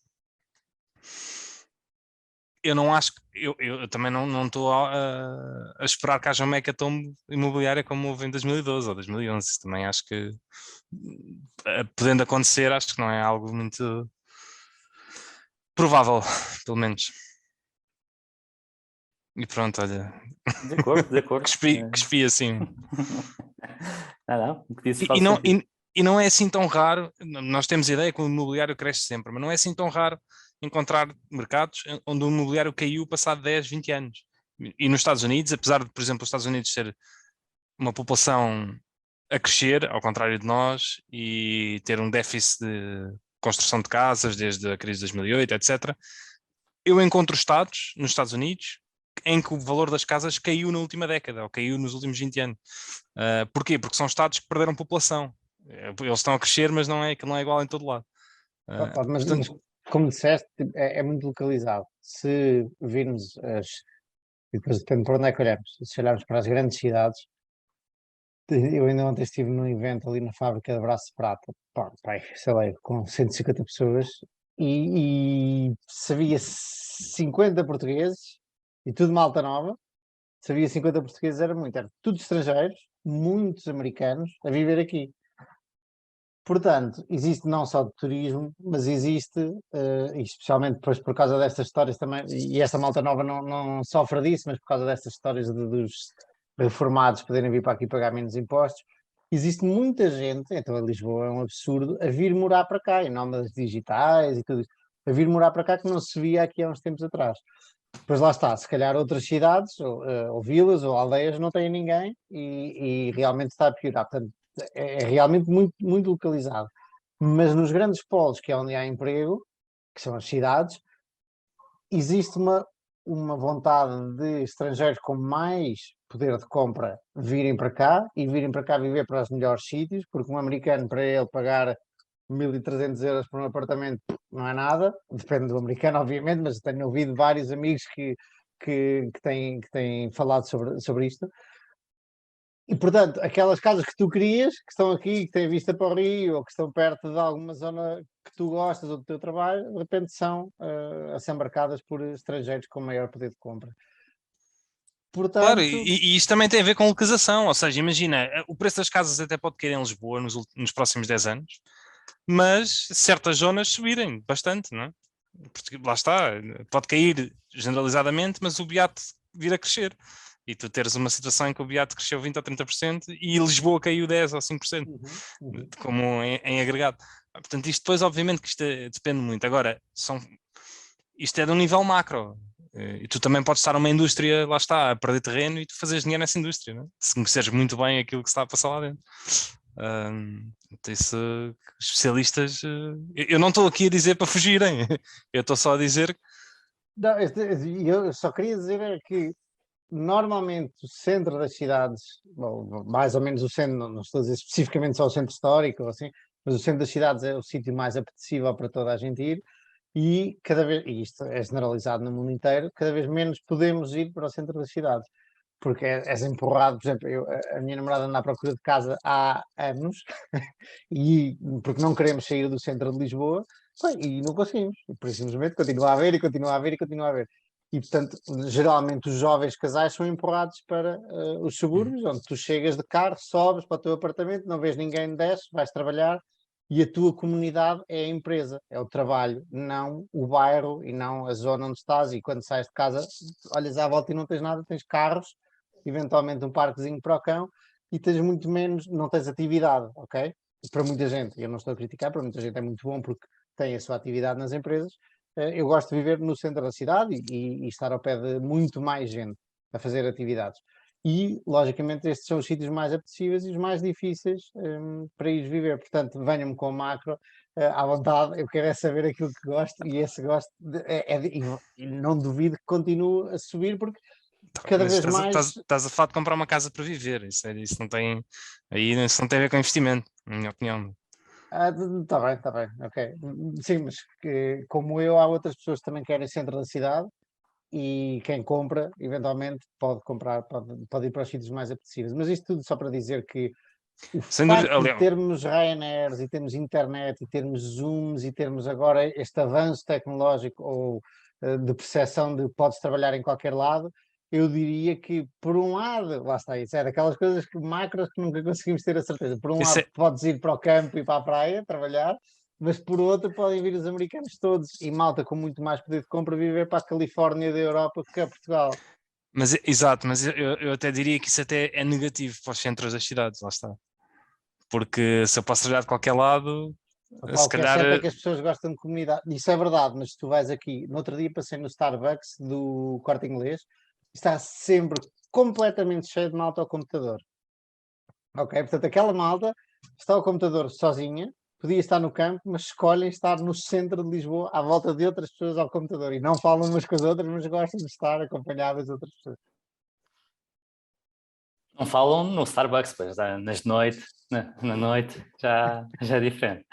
Speaker 2: eu não acho que eu também não estou a esperar que haja uma hecatombe imobiliária como houve em 2012 ou 2011. Também acho que, podendo acontecer, acho que não é algo muito provável, pelo menos. E pronto, olha.
Speaker 3: De acordo.
Speaker 2: Cuspi assim.
Speaker 3: Não, o que disse
Speaker 2: E
Speaker 3: faz
Speaker 2: não,
Speaker 3: sentido.
Speaker 2: e não é assim tão raro, nós temos a ideia que o imobiliário cresce sempre, mas não é assim tão raro encontrar mercados onde o imobiliário caiu passado 10, 20 anos. E nos Estados Unidos, apesar de, por exemplo, os Estados Unidos ser uma população a crescer, ao contrário de nós, e ter um déficit de construção de casas desde a crise de 2008, etc., eu encontro estados, nos Estados Unidos, em que o valor das casas caiu na última década, ou caiu nos últimos 20 anos. Porquê? Porque são estados que perderam população. Eles estão a crescer, mas não é igual em todo lado.
Speaker 1: Mas
Speaker 2: Portanto,
Speaker 1: como disseste, é muito localizado. Se virmos e depois depende por onde é que olhamos. Se olharmos para as grandes cidades, eu ainda ontem estive num evento ali na fábrica de Braço de Prata, sei lá, com 150 pessoas, e se havia 50 portugueses, e tudo malta nova, se havia 50 portugueses era muito, era tudo estrangeiros, muitos americanos a viver aqui. Portanto, existe não só de turismo, mas existe, e especialmente depois por causa destas histórias também, e esta malta nova não sofre disso, mas por causa destas histórias dos reformados poderem vir para aqui pagar menos impostos, existe muita gente, então a Lisboa é um absurdo, a vir morar para cá, em nómadas digitais e tudo isso, a vir morar para cá que não se via aqui há uns tempos atrás. Pois lá está, se calhar outras cidades, ou vilas, ou aldeias não têm ninguém e realmente está a piorar. Portanto, é realmente muito, muito localizado. Mas nos grandes polos, que é onde há emprego, que são as cidades, existe uma vontade de estrangeiros com mais poder de compra virem para cá e virem para cá viver para os melhores sítios, porque um americano, para ele pagar 1.300 euros por um apartamento não é nada, depende do americano, obviamente, mas tenho ouvido vários amigos que têm falado sobre isto. E, portanto, aquelas casas que tu querias, que estão aqui, que têm vista para o rio, ou que estão perto de alguma zona que tu gostas ou do teu trabalho, de repente são assambarcadas por estrangeiros com maior poder de compra. Portanto,
Speaker 2: claro, e isto também tem a ver com localização, ou seja, imagina, o preço das casas até pode cair em Lisboa nos próximos 10 anos, mas certas zonas subirem bastante, não é? Porque, lá está, pode cair generalizadamente, mas o beato vir a crescer. E tu teres uma situação em que o beato cresceu 20% ou 30% e Lisboa caiu 10% ou 5%, como em agregado. Portanto, isto depois, obviamente, que isto depende muito. Agora, isto é de um nível macro. E tu também podes estar numa indústria, lá está, a perder terreno e tu fazes dinheiro nessa indústria, não é? Se conheceres muito bem aquilo que se está a passar lá dentro. Isso, especialistas, eu não estou aqui a dizer para fugirem, eu estou só a dizer.
Speaker 1: Não, eu só queria dizer é que normalmente o centro das cidades, bom, mais ou menos o centro, não estou a dizer especificamente só o centro histórico, ou assim, mas o centro das cidades é o sítio mais apetecível para toda a gente ir, e cada vez, e isto é generalizado no mundo inteiro, cada vez menos podemos ir para o centro das cidades, porque és empurrado, por exemplo, a minha namorada anda à procura de casa há anos, e porque não queremos sair do centro de Lisboa, bem, e não conseguimos, e por isso simplesmente continua a haver e continua a haver e continua a haver. E, portanto, geralmente os jovens casais são empurrados para os subúrbios, onde tu chegas de carro, sobes para o teu apartamento, não vês ninguém, desce, vais trabalhar e a tua comunidade é a empresa, é o trabalho, não o bairro e não a zona onde estás. E quando sais de casa, olhas à volta e não tens nada, tens carros, eventualmente um parquezinho para o cão e tens muito menos, não tens atividade, ok? Para muita gente, eu não estou a criticar, para muita gente é muito bom porque tem a sua atividade nas empresas. Eu gosto de viver no centro da cidade e estar ao pé de muito mais gente a fazer atividades. E, logicamente, estes são os sítios mais apetecíveis e os mais difíceis para ir viver. Portanto, venham-me com o macro à vontade. Eu quero é saber aquilo que gosto e esse gosto e não duvido que continue a subir porque cada
Speaker 2: Mas
Speaker 1: vez mais.
Speaker 2: estás a falar de comprar uma casa para viver, isso não tem, aí isso não tem a ver com investimento, na minha opinião.
Speaker 1: Está bem, ok. Sim, mas como eu, há outras pessoas que também querem centro da cidade e quem compra, eventualmente, pode comprar, pode ir para os sítios mais apetecíveis. Mas isto tudo só para dizer que o
Speaker 2: Sem dúvida,
Speaker 1: facto de
Speaker 2: aliás,
Speaker 1: termos Ryanairs e termos internet e termos Zooms e termos agora este avanço tecnológico ou de percepção de podes trabalhar em qualquer lado, eu diria que por um lado, lá está isso, é daquelas coisas que macros que nunca conseguimos ter a certeza. Por um
Speaker 2: isso
Speaker 1: lado
Speaker 2: é,
Speaker 1: podes ir para o campo e para a praia trabalhar, mas por outro podem vir os americanos todos e malta com muito mais poder de compra viver para a Califórnia da Europa que é Portugal.
Speaker 2: exato, mas eu até diria que isso até é negativo para os centros das cidades, lá está. Porque se eu posso trabalhar de qualquer lado,
Speaker 1: Opa,
Speaker 2: se
Speaker 1: o que é
Speaker 2: calhar.
Speaker 1: certo é que as pessoas gostam de comunidade. Isso é verdade, mas se tu vais aqui, no outro dia passei no Starbucks do Corte Inglês, está sempre completamente cheio de malta ao computador. Ok? Portanto, aquela malta está ao computador sozinha, podia estar no campo, mas escolhem estar no centro de Lisboa, à volta de outras pessoas ao computador. E não falam umas com as outras, mas gostam de estar acompanhadas de outras pessoas.
Speaker 3: Não falam no Starbucks, pois nas noite, na noite já é diferente.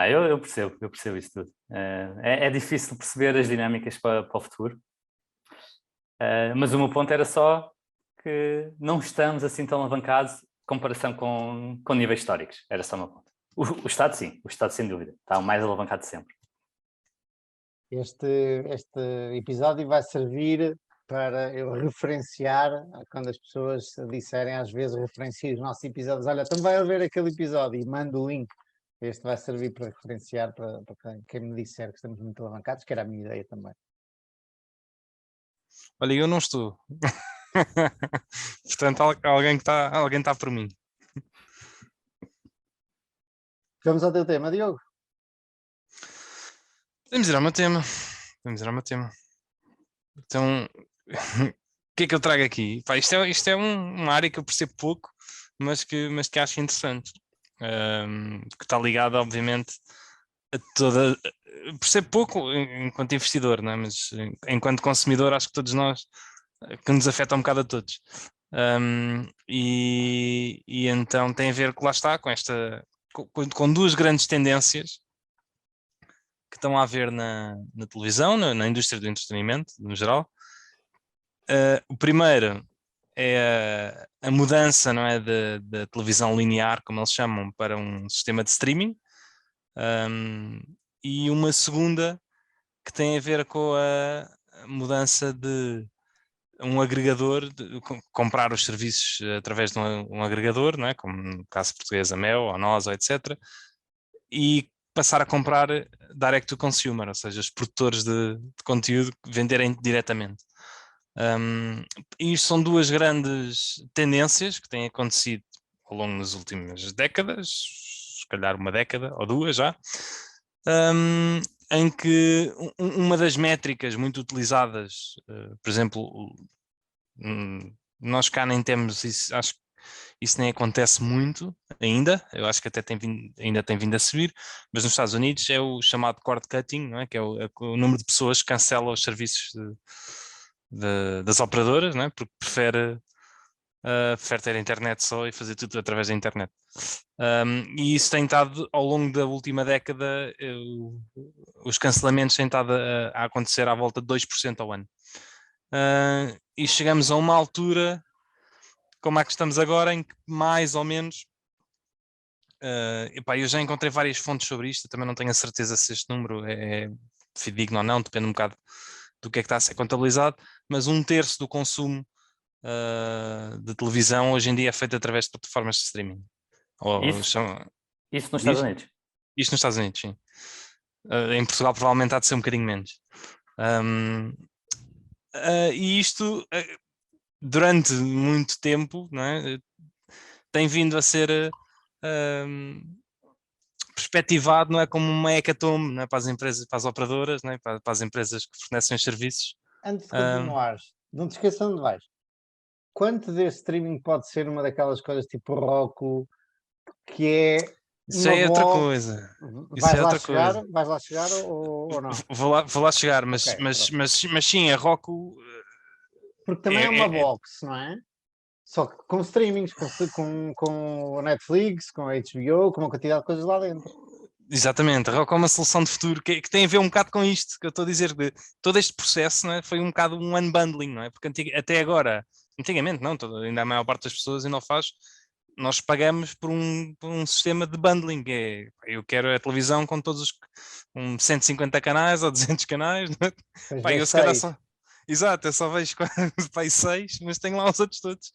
Speaker 3: Eu percebo isso tudo. É difícil perceber as dinâmicas para o futuro. Mas o meu ponto era só que não estamos assim tão alavancados em comparação com níveis históricos. Era só o meu ponto. O Estado sim, o Estado sem dúvida. Está o mais alavancado de sempre.
Speaker 1: Este episódio vai servir para eu referenciar, quando as pessoas disserem, às vezes referencio os nossos episódios, olha, então vai ver aquele episódio e mando o link. Este vai servir para referenciar para quem me disser que estamos muito alavancados, que era a minha ideia também.
Speaker 2: Olha, eu não estou. Portanto, alguém está por mim.
Speaker 1: Vamos ao teu tema, Diogo.
Speaker 2: Vamos ir ao meu tema. Então, o que é que eu trago aqui? Pá, isto é uma área que eu percebo pouco, mas que acho interessante. Que está ligado, obviamente, a toda. Percebo pouco enquanto investidor, não é? Mas enquanto consumidor, acho que todos nós, que nos afeta um bocado a todos. E então tem a ver com, lá está, com duas grandes tendências que estão a haver na televisão, na indústria do entretenimento, no geral. O primeiro é a mudança, não é, da televisão linear, como eles chamam, para um sistema de streaming. E uma segunda que tem a ver com a mudança de um agregador, de comprar os serviços através de um agregador, não é? Como no caso português, a Mel, ou nós, ou etc. E passar a comprar direct to consumer, ou seja, os produtores de conteúdo venderem diretamente. E isto são duas grandes tendências que têm acontecido ao longo das últimas décadas, se calhar uma década ou duas já, em que uma das métricas muito utilizadas, por exemplo, nós cá nem temos isso, acho que isso nem acontece muito ainda, eu acho que até ainda tem vindo a subir, mas nos Estados Unidos é o chamado cord cutting, não é? Que é o número de pessoas que cancelam os serviços das operadoras, não é? Porque prefere ter internet só e fazer tudo através da internet. E isso tem estado, ao longo da última década, os cancelamentos têm estado a acontecer à volta de 2% ao ano. E chegamos a uma altura, como é que estamos agora, em que mais ou menos, eu já encontrei várias fontes sobre isto, também não tenho a certeza se este número é fidedigno ou não, depende um bocado do que é que está a ser contabilizado, mas 1/3 do consumo de televisão hoje em dia é feito através de plataformas de streaming.
Speaker 3: Isso nos Estados Unidos?
Speaker 2: Isto nos Estados Unidos, sim. Em Portugal provavelmente há de ser um bocadinho menos. E isto, durante muito tempo, não é, tem vindo a ser perspectivado, não é, como uma hecatombe, não é, para as empresas, para as operadoras, não é, para as empresas que fornecem os serviços.
Speaker 1: Antes de continuares, não te esqueças onde vais. Quanto desse streaming pode ser uma daquelas coisas tipo Roku, que é
Speaker 2: Isso
Speaker 1: uma
Speaker 2: é outra
Speaker 1: box?
Speaker 2: coisa.
Speaker 1: Vais lá chegar? Vais lá chegar ou não?
Speaker 2: Vou lá chegar, mas,
Speaker 1: Ok,
Speaker 2: mas sim, a Roku.
Speaker 1: Porque também é uma box, não é? Só que com streamings, com o Netflix, com a HBO, com uma quantidade de coisas lá dentro.
Speaker 2: Exatamente, a Roku é uma solução de futuro que tem a ver um bocado com isto que eu estou a dizer, de todo este processo, não é? Foi um bocado um unbundling, não é? Porque até agora, antigamente não, ainda a maior parte das pessoas ainda o faz, nós pagamos por um sistema de bundling, eu quero a televisão com todos os 150 canais ou 200 canais, não é? Pá, eu se calhar só... Exato, eu só vejo para 6, mas tenho lá os outros todos.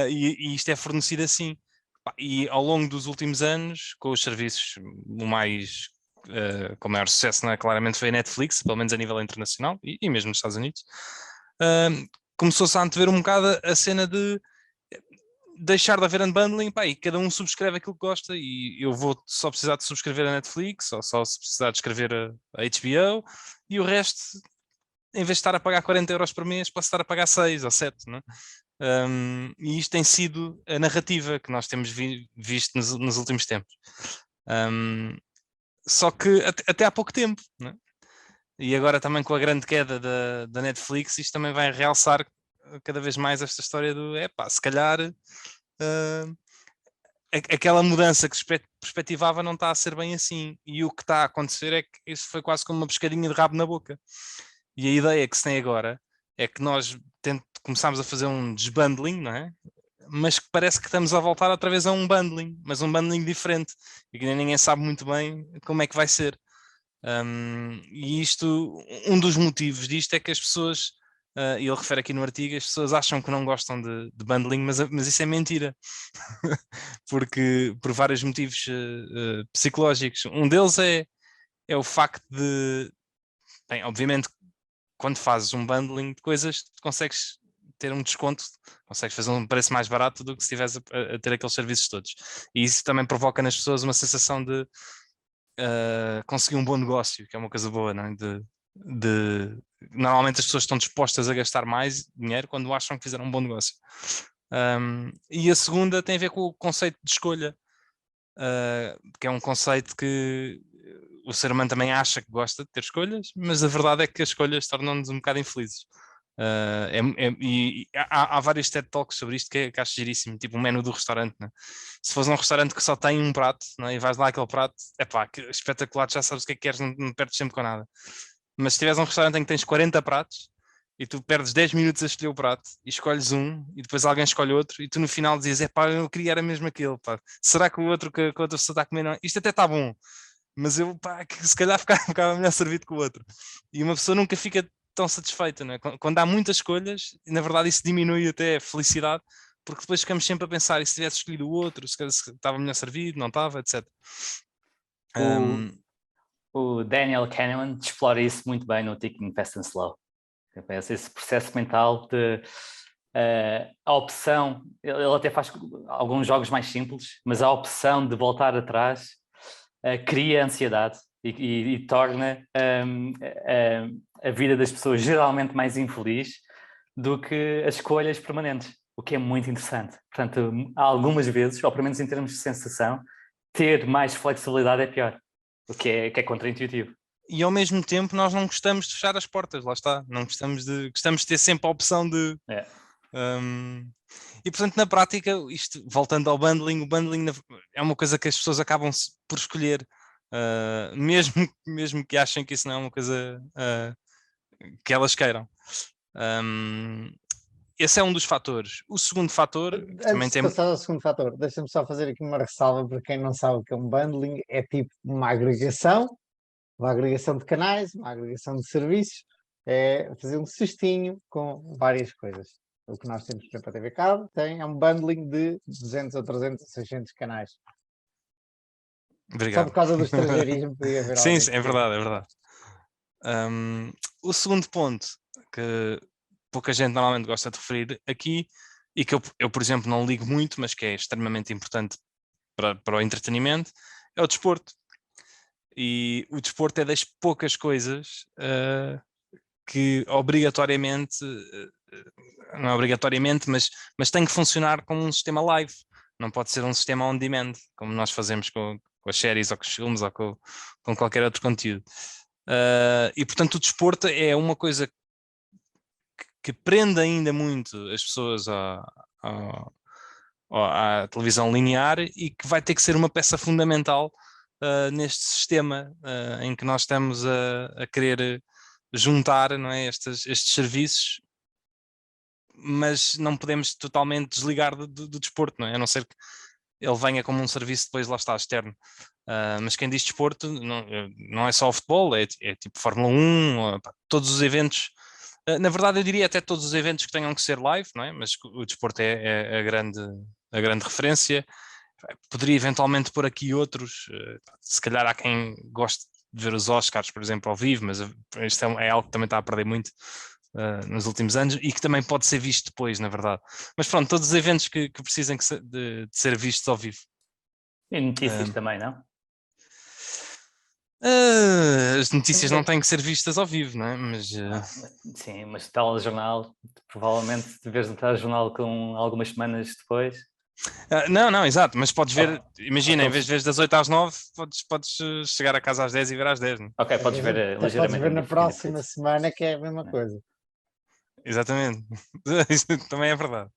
Speaker 2: E isto é fornecido assim. E ao longo dos últimos anos, com os serviços, com maior sucesso, não é? Claramente foi a Netflix, pelo menos a nível internacional e mesmo nos Estados Unidos, começou-se a antever um bocado a cena de deixar de haver unbundling, pá, e cada um subscreve aquilo que gosta, e eu vou só precisar de subscrever a Netflix, ou só se precisar de escrever a HBO, e o resto, em vez de estar a pagar 40€ por mês, posso estar a pagar 6 ou 7, não é? E isto tem sido a narrativa que nós temos visto nos últimos tempos. Só que até há pouco tempo, não é? E agora também com a grande queda da Netflix, isto também vai realçar cada vez mais esta história do, se calhar aquela mudança que se perspectivava não está a ser bem assim, e o que está a acontecer é que isso foi quase como uma pescadinha de rabo na boca. E a ideia que se tem agora é que nós começámos a fazer um desbundling, não é? Mas que parece que estamos a voltar outra vez a um bundling, mas um bundling diferente, e que ninguém sabe muito bem como é que vai ser. E isto, um dos motivos disto é que as pessoas, e ele refere aqui no artigo, as pessoas acham que não gostam de bundling, mas isso é mentira. Porque por vários motivos psicológicos. Um deles é o facto de, bem, obviamente, quando fazes um bundling de coisas, consegues ter um desconto, consegues fazer um preço mais barato do que se estivesse a ter aqueles serviços todos. E isso também provoca nas pessoas uma sensação de conseguir um bom negócio, que é uma coisa boa, não é? Normalmente as pessoas estão dispostas a gastar mais dinheiro quando acham que fizeram um bom negócio. E a segunda tem a ver com o conceito de escolha, que é um conceito que o ser humano também acha que gosta de ter escolhas, mas a verdade é que as escolhas tornam-nos um bocado infelizes. E há vários TED Talks sobre isto que acho giríssimo, tipo um menu do restaurante, né? Se fores a um restaurante que só tem um prato, né, e vais lá aquele prato, que espetacular, já sabes o que é que queres, não perdes sempre com nada. Mas se tiveres um restaurante em que tens 40 pratos e tu perdes 10 minutos a escolher o prato e escolhes um e depois alguém escolhe outro e tu no final dizes, eu queria era mesmo aquele, pá. Será que o outro que a outra pessoa está a comer não? Isto até está bom, mas que se calhar ficava melhor servido que o outro. E uma pessoa nunca fica tão satisfeita, não é? Quando há muitas escolhas, na verdade isso diminui até a felicidade, porque depois ficamos sempre a pensar, e se tivesse escolhido o outro, se estava melhor servido, não estava, etc.
Speaker 3: O Daniel Kahneman explora isso muito bem no Thinking Fast and Slow. Esse processo mental de a opção, ele até faz alguns jogos mais simples, mas a opção de voltar atrás cria ansiedade e torna a vida das pessoas geralmente mais infeliz do que as escolhas permanentes, o que é muito interessante. Portanto, algumas vezes, ou pelo menos em termos de sensação, ter mais flexibilidade é pior, o que é contraintuitivo.
Speaker 2: E ao mesmo tempo nós não gostamos de fechar as portas, lá está. Não gostamos de ter sempre a opção de... E portanto, na prática, isto, voltando ao bundling, o bundling é uma coisa que as pessoas acabam por escolher, mesmo que achem que isso não é uma coisa que elas queiram. Esse é um dos fatores. O segundo fator...
Speaker 1: Antes de passar ao segundo fator, deixa-me só fazer aqui uma ressalva para quem não sabe o que é um bundling. É tipo uma agregação de canais, uma agregação de serviços, é fazer um cestinho com várias coisas. O que nós temos, por exemplo, a TV Cabo é um bundling de 200 ou 300 ou 600 canais.
Speaker 2: Obrigado.
Speaker 1: Só por causa do estrangeirismo podia haver
Speaker 2: sim,
Speaker 1: alguém.
Speaker 2: É verdade, é verdade. O segundo ponto que pouca gente normalmente gosta de referir aqui, e que eu, por exemplo, não ligo muito, mas que é extremamente importante para o entretenimento, é o desporto. E o desporto é das poucas coisas que obrigatoriamente, não é obrigatoriamente, mas tem que funcionar como um sistema live. Não pode ser um sistema on demand, como nós fazemos com as séries ou com os filmes ou com qualquer outro conteúdo. E portanto o desporto é uma coisa que prende ainda muito as pessoas à televisão linear e que vai ter que ser uma peça fundamental neste sistema em que nós estamos a querer juntar, não é, estes serviços, mas não podemos totalmente desligar do desporto, não é? A não ser que ele venha como um serviço depois lá está externo. Mas quem diz desporto não é só o futebol, é tipo Fórmula 1, todos os eventos. Na verdade eu diria até todos os eventos que tenham que ser live, não é? Mas o desporto é a grande referência. Poderia eventualmente pôr aqui outros, se calhar há quem goste de ver os Oscars, por exemplo, ao vivo, mas isto é algo que também está a perder muito nos últimos anos e que também pode ser visto depois, na verdade. Mas pronto, todos os eventos que precisem de ser vistos ao vivo.
Speaker 3: E notícias também, não?
Speaker 2: As notícias não têm que ser vistas ao vivo, não é? Mas,
Speaker 3: sim, mas telejornal, provavelmente de vez no telejornal com algumas semanas depois.
Speaker 2: Não, exato, mas podes ver, imagina, em vez de ver das 8 às 9, podes chegar a casa às 10 e ver às 10. Não?
Speaker 3: Ok, podes ver ligeiramente.
Speaker 1: Podes ver na próxima semana, que é a mesma coisa.
Speaker 2: Exatamente, isso também é verdade.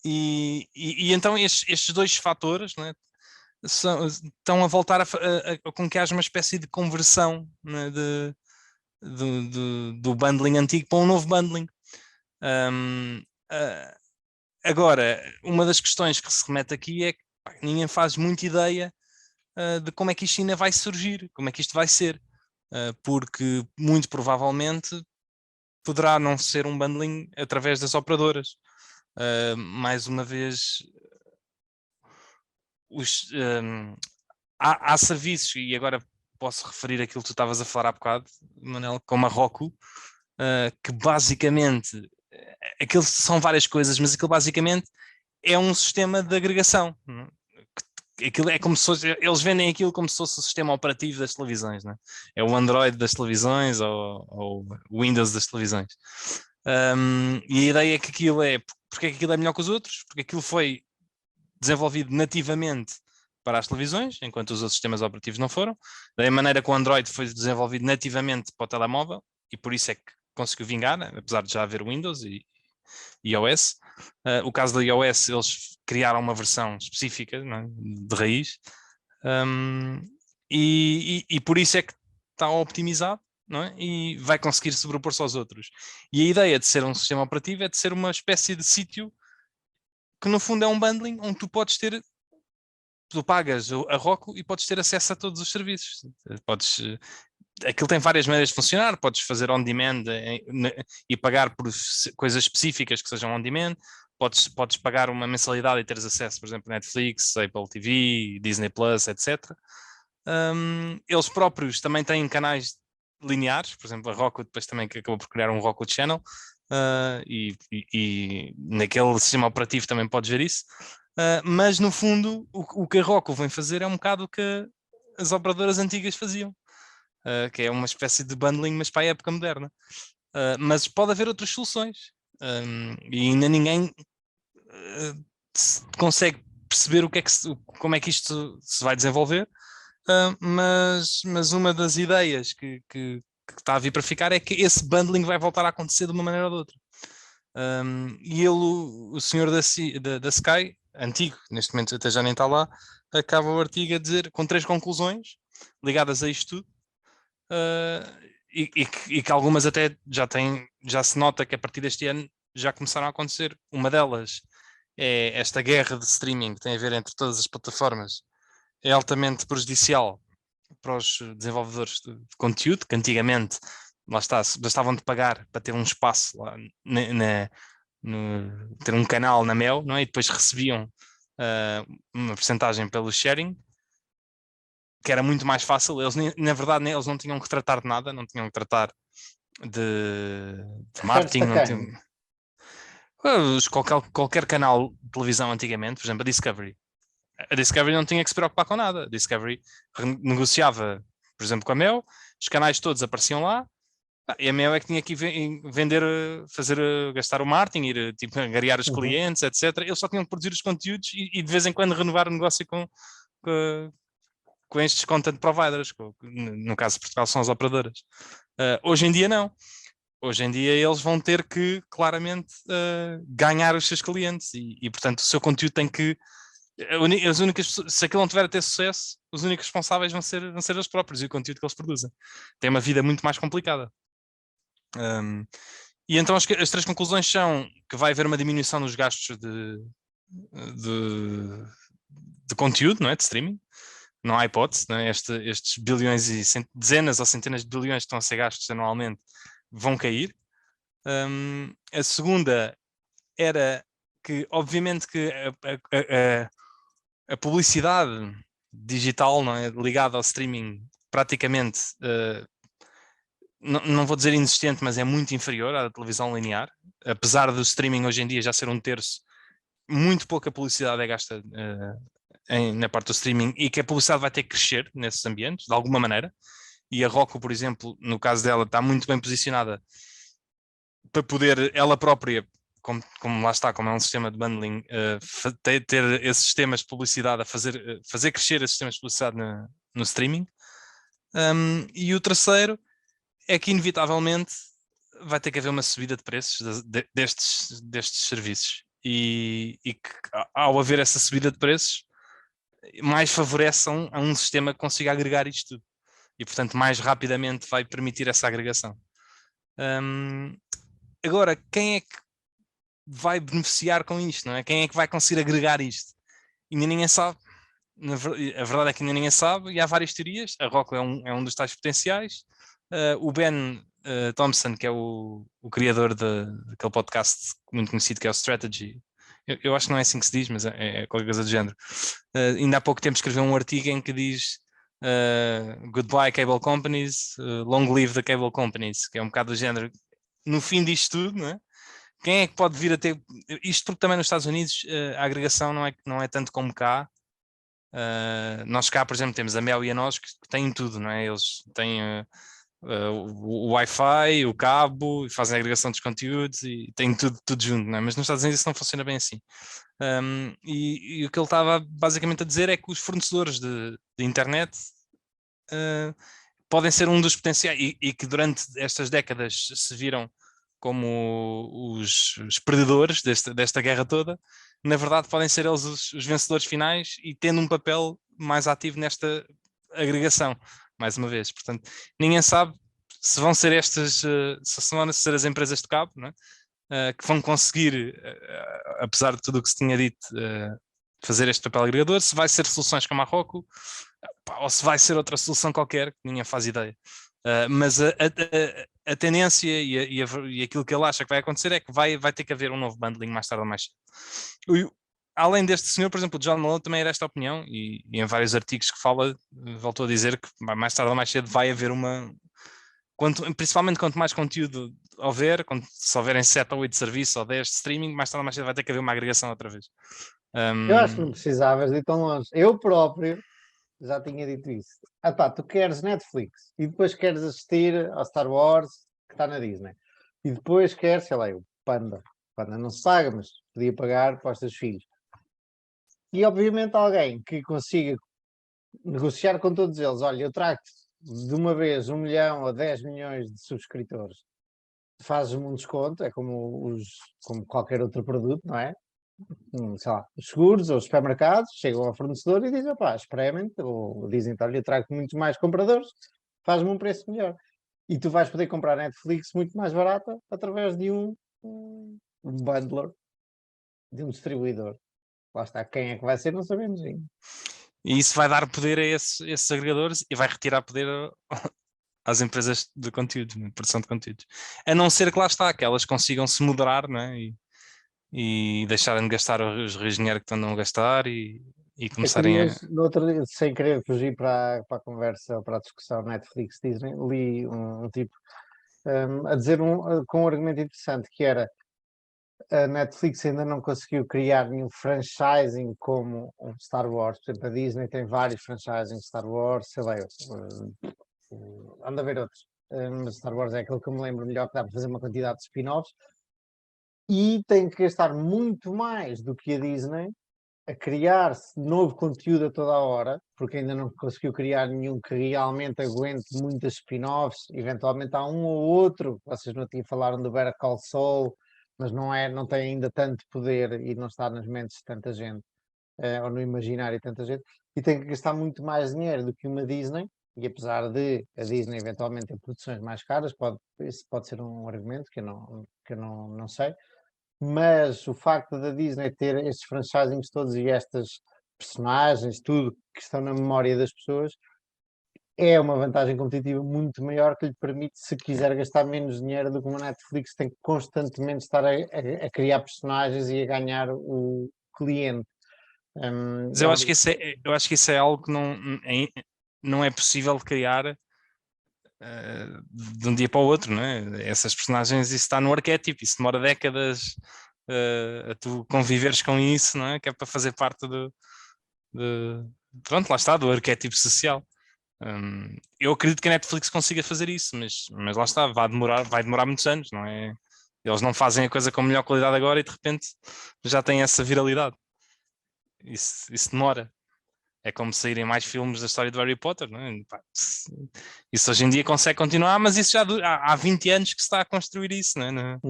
Speaker 2: E então estes dois fatores, não é, estão a voltar com que haja uma espécie de conversão, né, do bundling antigo para um novo bundling. Agora, uma das questões que se remete aqui é que ninguém faz muita ideia de como é que isto ainda vai surgir, como é que isto vai ser, porque muito provavelmente poderá não ser um bundling através das operadoras. Mais uma vez, há serviços, e agora posso referir aquilo que tu estavas a falar há bocado, Manel, como a Roku, que basicamente, aquilo são várias coisas, mas aquilo basicamente é um sistema de agregação. Aquilo é como se fosse, eles vendem aquilo como se fosse o sistema operativo das televisões, não é? É o Android das televisões ou o Windows das televisões. E a ideia é que aquilo porque é que aquilo é melhor que os outros? Porque aquilo foi desenvolvido nativamente para as televisões, enquanto os outros sistemas operativos não foram. Da maneira que o Android foi desenvolvido nativamente para o telemóvel, e por isso é que conseguiu vingar, né? Apesar de já haver Windows e iOS. O caso da iOS, eles criaram uma versão específica, não é? De raiz, e por isso é que está optimizado, não é? E vai conseguir sobrepor-se aos outros. E a ideia de ser um sistema operativo é de ser uma espécie de sítio que no fundo é um bundling onde tu podes ter, tu pagas a Roku e podes ter acesso a todos os serviços. Aquilo tem várias maneiras de funcionar, podes fazer on demand e pagar por coisas específicas que sejam on demand, podes pagar uma mensalidade e teres acesso, por exemplo, Netflix, Apple TV, Disney Plus, etc. Eles próprios também têm canais lineares, por exemplo, a Roku depois também acabou por criar um Roku Channel, e naquele sistema operativo também podes ver isso. Mas no fundo o que a Roku vem fazer é um bocado que as operadoras antigas faziam, que é uma espécie de bundling, mas para a época moderna. Mas pode haver outras soluções, e ainda ninguém consegue perceber como é que isto se vai desenvolver, mas uma das ideias que está a vir para ficar é que esse bundling vai voltar a acontecer de uma maneira ou de outra. E ele, o senhor da Sky, antigo, neste momento até já nem está lá, acaba o artigo a dizer, com 3 conclusões ligadas a isto tudo, e que algumas até já se nota que a partir deste ano já começaram a acontecer. Uma delas é esta guerra de streaming que tem a ver entre todas as plataformas, é altamente prejudicial para os desenvolvedores de conteúdo, que antigamente, lá está, bastavam de pagar para ter um espaço lá ter um canal na Mel, não é? E depois recebiam uma porcentagem pelo sharing, que era muito mais fácil. Eles, na verdade, eles não tinham que tratar de nada, não tinham que tratar de marketing, não tinham... Qualquer canal de televisão antigamente, por exemplo, a Discovery não tinha que se preocupar com nada. A Discovery negociava, por exemplo, com a Mel, os canais todos apareciam lá, e a Mel é que tinha que vender, gastar o marketing, ir tipo, angariar os clientes, etc. Eles só tinham que produzir os conteúdos e de vez em quando renovar o negócio com estes content providers, no caso de Portugal são as operadoras. Hoje em dia não. Hoje em dia eles vão ter que claramente ganhar os seus clientes e portanto o seu conteúdo tem que... se aquilo não tiver a ter sucesso, os únicos responsáveis vão ser eles próprios e o conteúdo que eles produzem. Tem uma vida muito mais complicada. E então as 3 conclusões são que vai haver uma diminuição nos gastos de conteúdo, não é? De streaming. Não há hipótese, não é? Estes bilhões e dezenas ou centenas de bilhões que estão a ser gastos anualmente vão cair. A segunda era que, obviamente, que a publicidade digital, não é, ligada ao streaming, praticamente, não vou dizer inexistente, mas é muito inferior à televisão linear. Apesar do streaming hoje em dia já ser 1/3, muito pouca publicidade é gasta na parte do streaming, e que a publicidade vai ter que crescer nesses ambientes, de alguma maneira. E a Roku, por exemplo, no caso dela, está muito bem posicionada para poder ela própria, como lá está, como é um sistema de bundling, ter esses sistemas de publicidade, a fazer crescer esses sistemas de publicidade no streaming. E o terceiro é que inevitavelmente vai ter que haver uma subida de preços destes serviços, e que ao haver essa subida de preços mais favorece a um sistema que consiga agregar isto tudo e portanto mais rapidamente vai permitir essa agregação. Agora, quem é que vai beneficiar com isto, não é? Quem é que vai conseguir agregar isto? Ainda ninguém sabe. A verdade é que ainda ninguém sabe e há várias teorias. A Roku é um dos tais potenciais. O Ben Thompson, que é o criador daquele podcast muito conhecido que é o Strategy, eu acho que não é assim que se diz, mas é qualquer coisa do género. Ainda há pouco tempo escreveu um artigo em que diz Goodbye Cable Companies, Long Live the Cable Companies, que é um bocado do género. No fim disto tudo, não é? Quem é que pode vir a ter isto? Porque também nos Estados Unidos a agregação não é tanto como cá. Nós cá, por exemplo, temos a Mel e a nós que têm tudo, não é? Eles têm o Wi-Fi, o cabo, fazem a agregação dos conteúdos e têm tudo junto, não é? Mas nos Estados Unidos isso não funciona bem assim. E o que ele estava basicamente a dizer é que os fornecedores de internet podem ser um dos potenciais e que durante estas décadas se viram como os perdedores desta guerra toda. Na verdade podem ser eles os vencedores finais e tendo um papel mais ativo nesta agregação, mais uma vez. Portanto, ninguém sabe se vão ser se vão ser as empresas de cabo, não é? Que vão conseguir, apesar de tudo o que se tinha dito, fazer este papel agregador, se vai ser soluções como a Roku, ou se vai ser outra solução qualquer, que ninguém faz ideia. Mas a tendência e aquilo que ele acha que vai acontecer é que vai ter que haver um novo bundling mais tarde ou mais cedo. Além deste senhor, por exemplo, o John Malone também era esta opinião e em vários artigos que fala, voltou a dizer que mais tarde ou mais cedo vai haver principalmente quanto mais conteúdo houver, se houverem 7 ou 8 serviços ou 10 de streaming, mais tarde ou mais cedo vai ter que haver uma agregação outra vez.
Speaker 1: Eu acho que não precisavas de ir tão longe. Eu próprio já tinha dito isso. Pá, tu queres Netflix e depois queres assistir ao Star Wars que está na Disney. E depois queres, sei lá, o Panda. Panda não se paga, mas podia pagar para os teus filhos. E obviamente alguém que consiga negociar com todos eles, olha, eu trago-te de uma vez 1 milhão ou 10 milhões de subscritores, fazes-me um desconto, é como qualquer outro produto, não é? Sei lá, os seguros ou os supermercados chegam ao fornecedor e dizem, pá, experimente, ou dizem, olha, eu trago muitos mais compradores, faz-me um preço melhor. E tu vais poder comprar Netflix muito mais barata através de um bundler, de um distribuidor. Lá está, quem é que vai ser, não sabemos ainda.
Speaker 2: E isso vai dar poder a esses agregadores e vai retirar poder às empresas de conteúdo, de produção de conteúdos. A não ser que lá está, que elas consigam se moderar, né? E deixarem de gastar os rios de dinheiro que estão a gastar e começarem
Speaker 1: No outro dia, sem querer fugir para a conversa ou para a discussão Netflix Disney, li um tipo a dizer com um argumento interessante que era a Netflix ainda não conseguiu criar nenhum franchising como o Star Wars. Por exemplo, a Disney tem vários franchising Star Wars, sei lá, anda a ver outros. Mas Star Wars é aquele que eu me lembro melhor, que dá para fazer uma quantidade de spin-offs e tem que gastar muito mais do que a Disney a criar novo conteúdo a toda a hora, porque ainda não conseguiu criar nenhum que realmente aguente muitas spin-offs. Eventualmente há um ou outro, vocês não tinham falaram do Better Call Saul, mas não tem ainda tanto poder e não está nas mentes de tanta gente, ou no imaginário de tanta gente, e tem que gastar muito mais dinheiro do que uma Disney, e apesar de a Disney eventualmente ter produções mais caras, esse pode ser um argumento que eu não sei, mas o facto da Disney ter estes franchisings todos e estas personagens, tudo que estão na memória das pessoas, é uma vantagem competitiva muito maior que lhe permite, se quiser gastar menos dinheiro do que uma Netflix, tem que constantemente estar a criar personagens e a ganhar o cliente.
Speaker 2: Mas eu acho que isso é algo que não é possível de criar de um dia para o outro, não é? Essas personagens, isso está no arquétipo, isso demora décadas a tu conviveres com isso, não é? Que é para fazer parte pronto, lá está, do arquétipo social. Eu acredito que a Netflix consiga fazer isso, mas lá está, vai demorar muitos anos, não é? Eles não fazem a coisa com melhor qualidade agora e de repente já têm essa viralidade. Isso demora. É como saírem mais filmes da história do Harry Potter, não é? Isso hoje em dia consegue continuar, mas isso já há 20 anos que se está a construir isso, não é?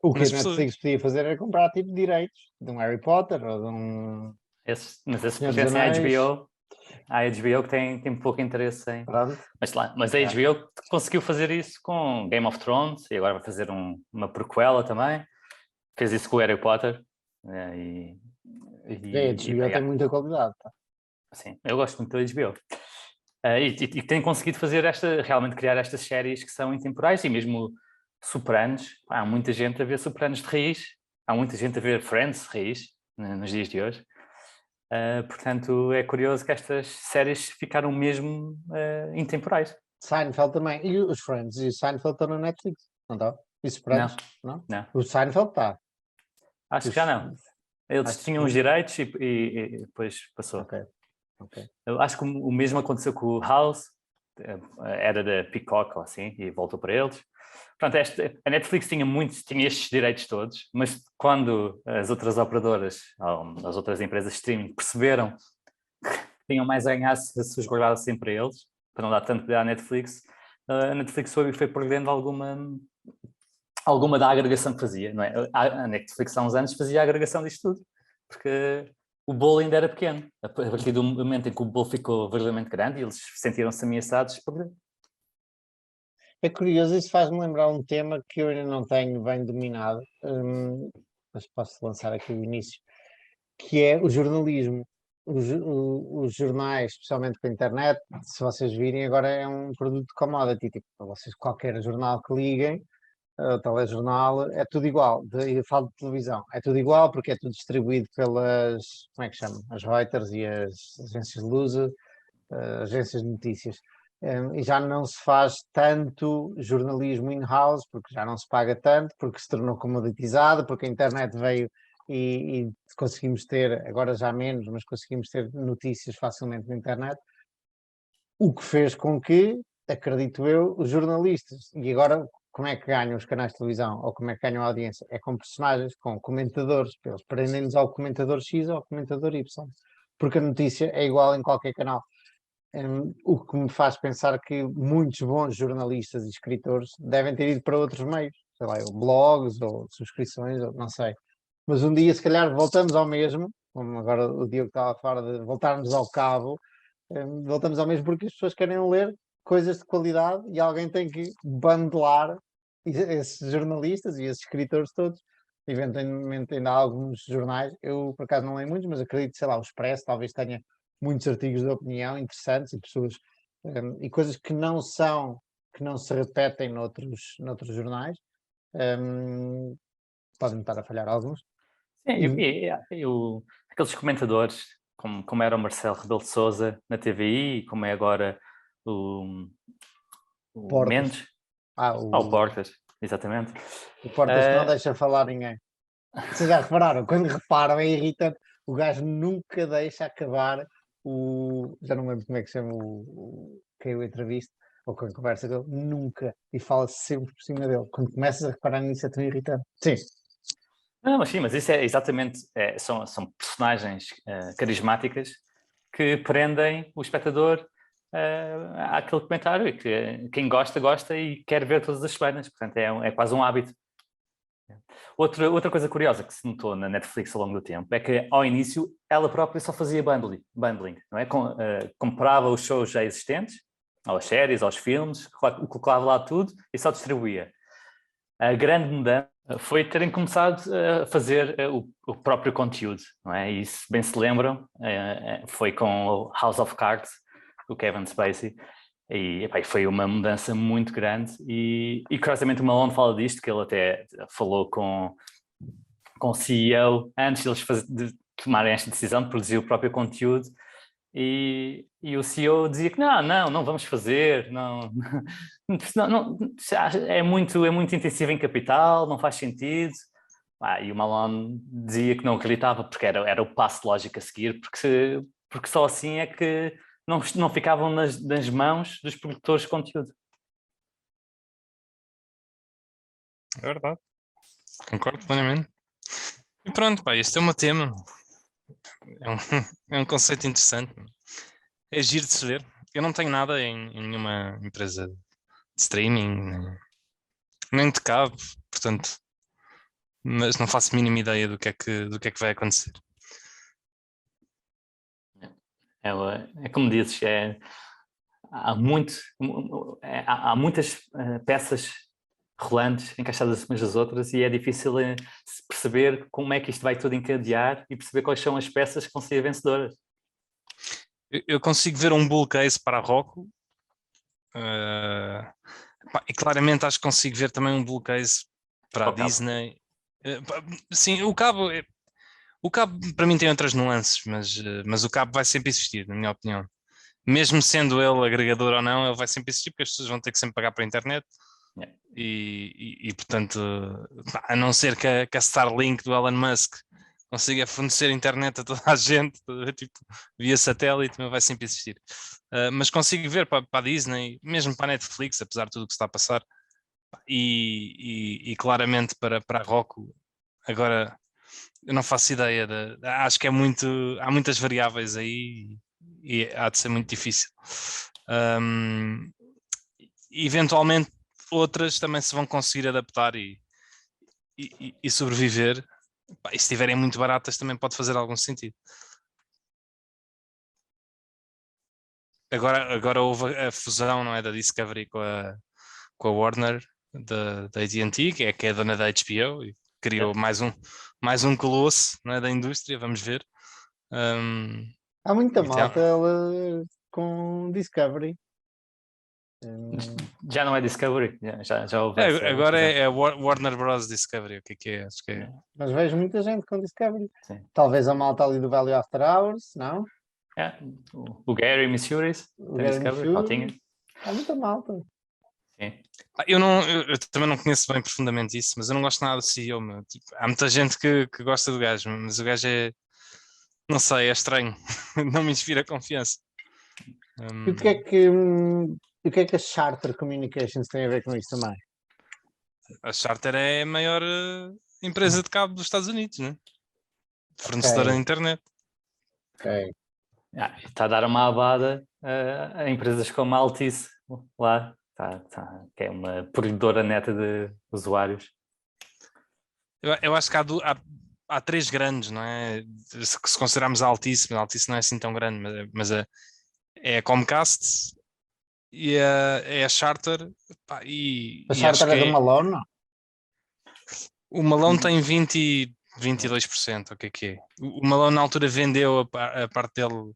Speaker 1: O que a
Speaker 2: nas
Speaker 1: Netflix podia fazer era comprar tipo direitos de um Harry Potter ou de um
Speaker 3: Mas esses
Speaker 1: Senhor dos
Speaker 3: pertencem à
Speaker 1: Anéis.
Speaker 3: HBO. A HBO que tem pouco interesse em.
Speaker 1: Pronto.
Speaker 3: Mas a HBO conseguiu fazer isso com Game of Thrones e agora vai fazer uma prequela também. Fez isso com o Harry Potter. E
Speaker 1: A HBO tem muita qualidade. Tá?
Speaker 3: Sim, eu gosto muito da HBO. E tem conseguido fazer realmente criar estas séries que são intemporais e mesmo Sopranos. Há muita gente a ver Sopranos de raiz, há muita gente a ver Friends de raiz nos dias de hoje. Portanto, é curioso que estas séries ficaram mesmo intemporais.
Speaker 1: Seinfeld também. E os Friends e o Seinfeld estão na Netflix, não está? E Sopranos? Não. O Seinfeld está.
Speaker 3: Acho que já não. Eles tinham os direitos e depois passou.
Speaker 1: Ok.
Speaker 3: Eu acho que o mesmo aconteceu com o House, era da Peacock ou assim, e voltou para eles. Portanto, a Netflix tinha estes direitos todos, mas quando as outras operadoras, as outras empresas de streaming perceberam que tinham mais a ganhar se os guardassem para eles, para não dar tanto poder à Netflix, a Netflix foi perdendo alguma da agregação que fazia, não é? A Netflix há uns anos fazia a agregação disto tudo, porque o bolo ainda era pequeno. A partir do momento em que o bolo ficou verdadeiramente grande, eles sentiram-se ameaçados de perder.
Speaker 1: É curioso, isso faz-me lembrar um tema que eu ainda não tenho bem dominado, mas posso lançar aqui o início, que é o jornalismo. Os jornais, especialmente com a internet, se vocês virem, agora é um produto de commodity. Tipo, para vocês, qualquer jornal que liguem, telejornal, é tudo igual. Eu falo de televisão, é tudo igual porque é tudo distribuído pelas, como é que chama? As Reuters e as agências de luz, agências de notícias. E já não se faz tanto jornalismo in-house, porque já não se paga tanto, porque se tornou comoditizado, porque a internet veio e conseguimos ter, agora já menos, mas conseguimos ter notícias facilmente na internet. O que fez com que, acredito eu, os jornalistas, e agora como é que ganham os canais de televisão, ou como é que ganham a audiência? É com personagens, com comentadores, eles prendem-nos ao comentador X ou ao comentador Y, porque a notícia é igual em qualquer canal. O que me faz pensar que muitos bons jornalistas e escritores devem ter ido para outros meios, sei lá, ou blogs ou subscrições, ou não sei. Mas um dia, se calhar, voltamos ao mesmo, como agora o Diogo estava a falar de voltarmos ao cabo, voltamos ao mesmo porque as pessoas querem ler coisas de qualidade e alguém tem que bandelar esses jornalistas e esses escritores todos. Eventualmente ainda há alguns jornais, eu por acaso não leio muitos, mas acredito, sei lá, o Expresso talvez tenha muitos artigos de opinião interessantes e pessoas e coisas que não são, que não se repetem noutros jornais. Podem estar a falhar alguns.
Speaker 3: Sim, aqueles comentadores, como era o Marcelo Rebelo de Sousa na TVI, e como é agora o
Speaker 1: Portas.
Speaker 3: Mendes, o Portas, exatamente.
Speaker 1: O Portas que não deixa falar ninguém. Vocês já repararam? Quando reparam é irritante. O gajo nunca deixa acabar o... Já não lembro como é que se chama quem eu entrevisto, ou quem conversa dele, nunca. E fala sempre por cima dele. Quando começas a reparar nisso é tão irritante. Sim.
Speaker 3: Não, mas sim, mas isso é exatamente, são personagens carismáticas que prendem o espectador àquele comentário e que quem gosta, gosta e quer ver todas as semanas, portanto é quase um hábito. Outra coisa curiosa que se notou na Netflix ao longo do tempo é que ao início ela própria só fazia bundling, não é? Comprava os shows já existentes, ou as séries, ou os filmes, colocava lá tudo e só distribuía. A grande mudança foi terem começado a fazer o próprio conteúdo, não é? E se bem se lembram, foi com o House of Cards, o Kevin Spacey, e foi uma mudança muito grande e curiosamente o Malone fala disto, que ele até falou com o CEO antes de tomarem esta decisão de produzir o próprio conteúdo e o CEO dizia que não vamos fazer, não, é muito intensivo em capital, não faz sentido. E o Malone dizia que não acreditava porque era o passo lógico a seguir, porque só assim é que não ficavam nas mãos dos produtores de conteúdo.
Speaker 2: É verdade. Concordo plenamente. E pronto, este é o meu tema. É um conceito interessante. É giro de se ver. Eu não tenho nada em nenhuma empresa de streaming, nem de cabo, portanto, mas não faço a mínima ideia do que é que vai acontecer.
Speaker 3: É como dizes, há muitas peças rolantes encaixadas umas das outras e é difícil perceber como é que isto vai tudo encadear e perceber quais são as peças que vão ser vencedoras.
Speaker 2: Eu consigo ver um bull case para a Roku e claramente acho que consigo ver também um bull case para a Disney. Sim, o cabo para mim tem outras nuances, mas o cabo vai sempre existir, na minha opinião. Mesmo sendo ele agregador ou não, ele vai sempre existir porque as pessoas vão ter que sempre pagar para a internet.
Speaker 3: Yeah.
Speaker 2: E portanto, a não ser que a Starlink do Elon Musk consiga fornecer internet a toda a gente, tipo, via satélite, mas vai sempre existir. Mas consigo ver para a Disney, mesmo para a Netflix, apesar de tudo o que se está a passar, e claramente para a Roku. Agora, eu não faço ideia, acho que há muitas variáveis aí e há de ser muito difícil. Eventualmente outras também se vão conseguir adaptar e sobreviver. E se estiverem muito baratas também pode fazer algum sentido. Agora houve a fusão, não é, da Discovery com a Warner, da AT&T, que é a dona da HBO, e criou mais um colosso, não é, da indústria, vamos ver.
Speaker 1: Há muita malta com Discovery.
Speaker 3: Já não é Discovery, já houve.
Speaker 2: Agora é Warner Bros. Discovery, o que é? Acho que é.
Speaker 1: Mas vejo muita gente com Discovery.
Speaker 3: Sim.
Speaker 1: Talvez a malta ali do Valley After Hours, não?
Speaker 3: O Gary Missouri tem Discovery,
Speaker 1: há muita malta.
Speaker 3: Sim.
Speaker 2: Eu também não conheço bem profundamente isso, mas eu não gosto nada do CEO. Tipo, há muita gente que gosta do gajo, mas o gajo não sei, é estranho. Não me inspira confiança.
Speaker 1: E o que é que a Charter Communications tem a ver com isso também?
Speaker 2: A Charter é a maior empresa de cabo dos Estados Unidos, né? Fornecedora de internet.
Speaker 1: Ok.
Speaker 3: Está a dar uma abada a empresas como a Altice lá, que é uma provedora neta de usuários.
Speaker 2: Eu acho que há três grandes, não é? Se considerarmos a Altice não é assim tão grande, mas é a Comcast e é a Charter. Pá, e
Speaker 1: A
Speaker 2: acho
Speaker 1: Charter
Speaker 2: que
Speaker 1: é do Malone, não?
Speaker 2: o Malone tem 22%, o que é? O Malone na altura vendeu a parte dele.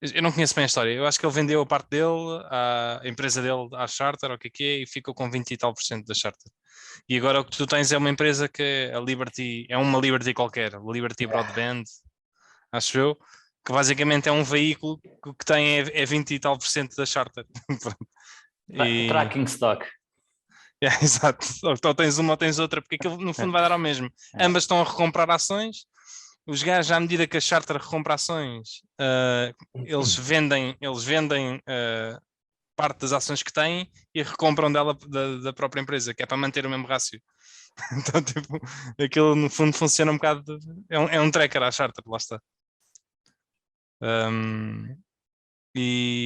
Speaker 2: Eu não conheço bem a história. Eu acho que ele vendeu a parte dele, a empresa dele à Charter, o que é, e ficou com 20 e tal por cento da Charter. E agora o que tu tens é uma empresa que é a Liberty, é uma Liberty qualquer, Liberty Broadband, acho eu, que basicamente é um veículo que o que tem é 20 e tal por cento da Charter.
Speaker 3: Tracking stock.
Speaker 2: Exato. Ou tens uma ou tens outra, porque aquilo no fundo vai dar ao mesmo. Ambas estão a recomprar ações. Os gajos, à medida que a Charter recompra ações, eles vendem parte das ações que têm e recompram dela da própria empresa, que é para manter o mesmo rácio. Então, tipo, aquilo no fundo funciona um bocado. É um tracker à Charter, lá está.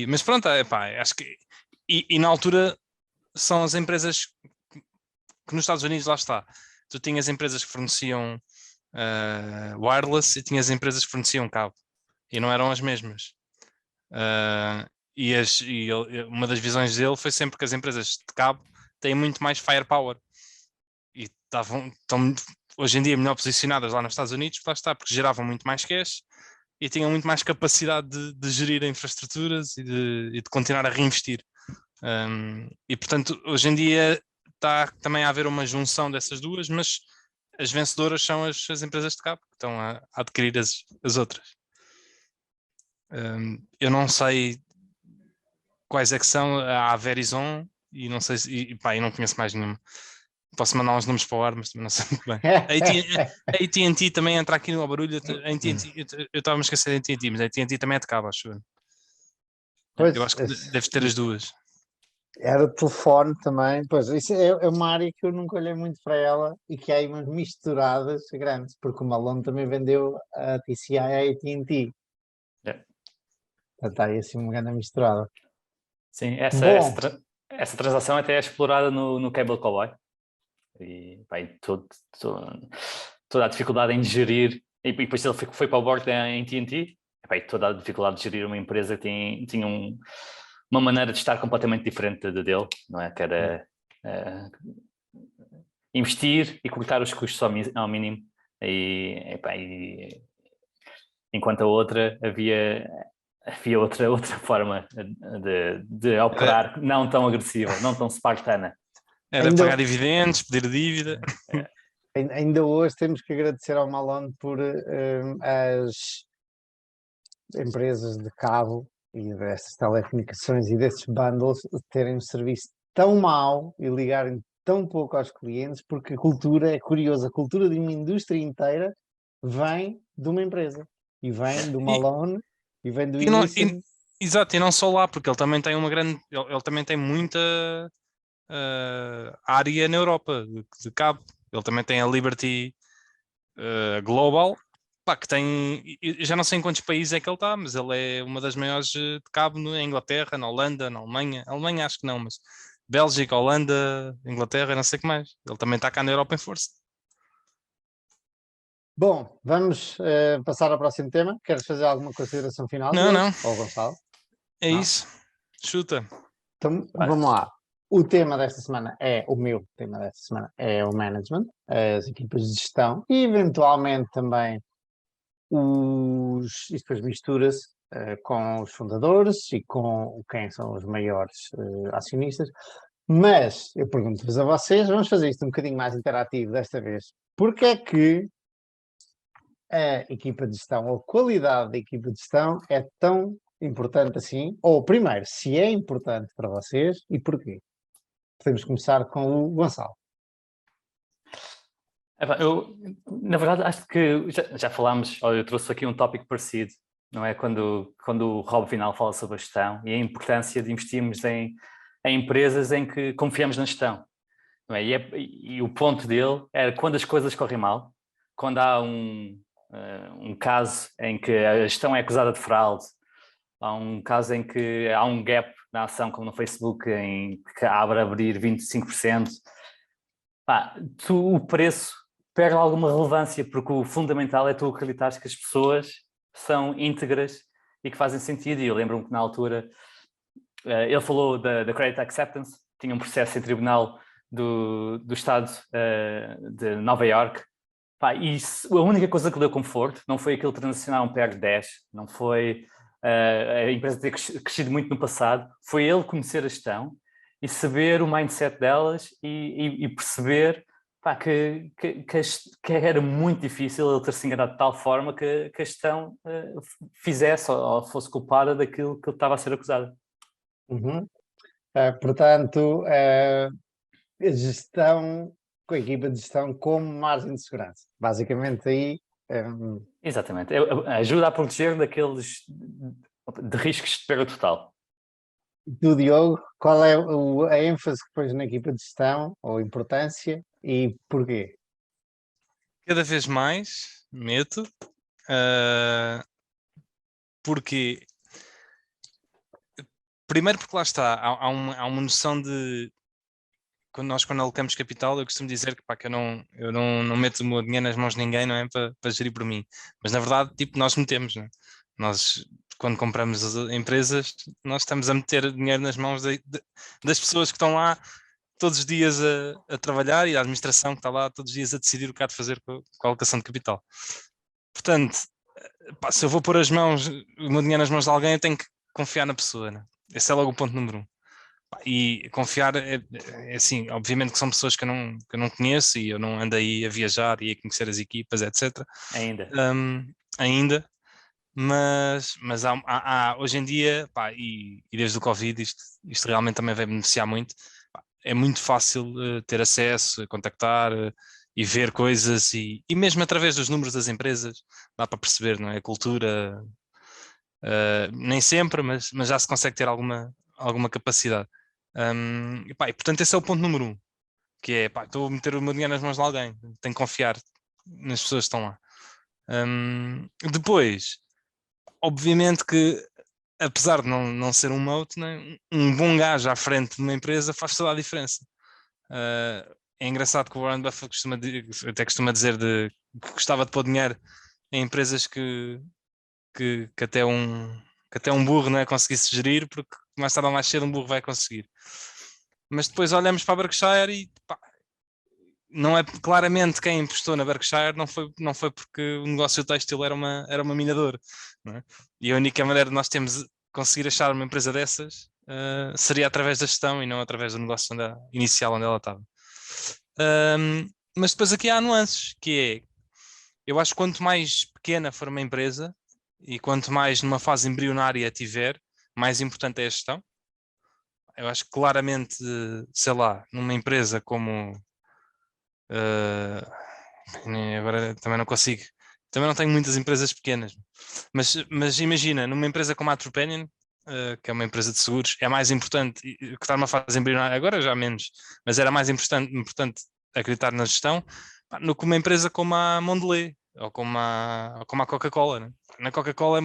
Speaker 2: Mas pronto, acho que. E na altura são as empresas que nos Estados Unidos, lá está. Tu tinhas empresas que forneciam wireless e tinhas empresas que forneciam cabo e não eram as mesmas. Uma das visões dele foi sempre que as empresas de cabo têm muito mais firepower e estão hoje em dia melhor posicionadas lá nos Estados Unidos, lá está, porque geravam muito mais cash e tinham muito mais capacidade de gerir infraestruturas e de continuar a reinvestir. E portanto, hoje em dia está também a haver uma junção dessas duas, mas as vencedoras são as empresas de cabo que estão a adquirir as outras. Eu não sei quais é que são. Há a Verizon e não sei se. E não conheço mais nenhuma. Posso mandar uns nomes para o ar, mas também não sei muito bem. A AT&T também entra aqui no barulho. Eu estava a me esquecer da AT&T, mas a AT&T também é de cabo, acho eu.
Speaker 1: Pois,
Speaker 2: Eu acho que deve ter as duas.
Speaker 1: Era o telefone também. Pois, isso é uma área que eu nunca olhei muito para ela e que há aí umas misturadas grandes, porque o Malone também vendeu a TCI à AT&T. Portanto, há aí assim uma grande misturada.
Speaker 3: Sim,
Speaker 1: Bom.
Speaker 3: essa transação até é explorada no Cable Cowboy. E toda a dificuldade em gerir, e depois ele foi para o board em TNT, toda a dificuldade de gerir uma empresa que tinha uma maneira de estar completamente diferente dele, não é? Que era investir e cortar os custos ao mínimo, enquanto a outra havia outra forma de operar não tão agressiva, não tão espartana.
Speaker 2: Era pagar dividendos, pedir dívida.
Speaker 1: Ainda hoje temos que agradecer ao Malone por as empresas de cabo e dessas telecomunicações e desses bundles terem um serviço tão mau e ligarem tão pouco aos clientes, porque a cultura é curiosa. A cultura de uma indústria inteira vem de uma empresa e vem do Malone e vem do início.
Speaker 2: Exato, e não só lá, porque ele também tem ele também tem muita área na Europa de cabo. Ele também tem a Liberty Global, que tem, já não sei em quantos países é que ele está, mas ele é uma das maiores de cabo na Inglaterra, na Holanda, na Alemanha. Alemanha acho que não, mas Bélgica, Holanda, Inglaterra, não sei o que mais. Ele também está cá na Europa em força.
Speaker 1: Bom, vamos passar ao próximo tema. Queres fazer alguma consideração final?
Speaker 2: Não.
Speaker 1: Ou Gonçalo?
Speaker 2: É não? Isso. Chuta.
Speaker 1: Então, vamos lá. O tema desta semana o meu tema desta semana é o management, as equipas de gestão e eventualmente também e depois mistura-se com os fundadores e com quem são os maiores acionistas. Mas eu pergunto-vos a vocês, vamos fazer isto um bocadinho mais interativo desta vez. Porquê é que a equipa de gestão, ou a qualidade da equipa de gestão é tão importante assim? Ou, primeiro, se é importante para vocês e porquê? Podemos começar com o Gonçalo.
Speaker 3: Eu, na verdade, acho que já falámos, eu trouxe aqui um tópico parecido não é? Quando o Rob Vinal fala sobre a gestão e a importância de investirmos em empresas em que confiamos na gestão. Não é? E o ponto dele era quando as coisas correm mal, quando há um caso em que a gestão é acusada de fraude, há um caso em que há um gap na ação, como no Facebook, em que abre a abrir 25%, o preço perde alguma relevância, porque o fundamental é tu acreditares que as pessoas são íntegras e que fazem sentido. E eu lembro-me que na altura ele falou da Credit Acceptance, tinha um processo em tribunal do Estado de Nova Iorque. E a única coisa que deu conforto não foi aquele transacionar um PR10, não foi a empresa ter crescido muito no passado, foi ele conhecer a gestão e saber o mindset delas e perceber que era muito difícil ele ter-se enganado de tal forma que a gestão fizesse ou fosse culpada daquilo que ele estava a ser acusado.
Speaker 1: Uhum. Portanto, a gestão com a equipa de gestão como margem de segurança. Basicamente aí...
Speaker 3: Exatamente. Ajuda a proteger daqueles de riscos de perda total.
Speaker 1: Do Diogo, qual é a ênfase que pões na equipa de gestão ou a importância e porquê?
Speaker 2: Cada vez mais meto, porque primeiro porque lá está, há uma noção de quando alocamos capital, eu costumo dizer que eu não meto o meu dinheiro nas mãos de ninguém, não é para gerir por mim, mas na verdade tipo, nós metemos, não é? Nós quando compramos as empresas, nós estamos a meter dinheiro nas mãos das pessoas que estão lá todos os dias a trabalhar e a administração que está lá todos os dias a decidir o que há de fazer com a alocação de capital. Portanto, se eu vou pôr o meu dinheiro nas mãos de alguém, eu tenho que confiar na pessoa, né? Esse é logo o ponto número 1. E confiar é assim, obviamente que são pessoas que eu não conheço e eu não ando aí a viajar e a conhecer as equipas, etc. Ainda. Mas há hoje em dia, e desde o Covid, isto realmente também vai beneficiar muito. É muito fácil ter acesso, contactar e ver coisas e mesmo através dos números das empresas dá para perceber, não é? A cultura, nem sempre, mas já se consegue ter alguma capacidade. E portanto esse é o ponto número 1, que é, estou a meter o meu dinheiro nas mãos de alguém, tenho que confiar nas pessoas que estão lá. Depois, obviamente que apesar de não ser um mote, né, um bom gajo à frente de uma empresa faz toda a diferença. É engraçado que o Warren Buffett costuma dizer que gostava de pôr dinheiro em empresas que até um burro não é, conseguisse gerir, porque mais tarde ou mais cedo um burro vai conseguir. Mas depois olhamos para a Berkshire e não é claramente quem investou na Berkshire não foi porque o negócio têxtil era uma minadora, não é? E a única maneira de nós conseguir achar uma empresa dessas seria através da gestão e não através do negócio inicial onde ela estava. Mas depois aqui há nuances, que é, eu acho que quanto mais pequena for uma empresa e quanto mais numa fase embrionária tiver, mais importante é a gestão. Eu acho que claramente, sei lá, numa empresa como... agora também não consigo, também não tenho muitas empresas pequenas, mas imagina, numa empresa como a Trupanion, que é uma empresa de seguros, é mais importante que estar numa fase embrionária, agora já menos, mas era mais importante acreditar na gestão no que uma empresa como a Mondelez ou como a Coca-Cola, né? Na Coca-Cola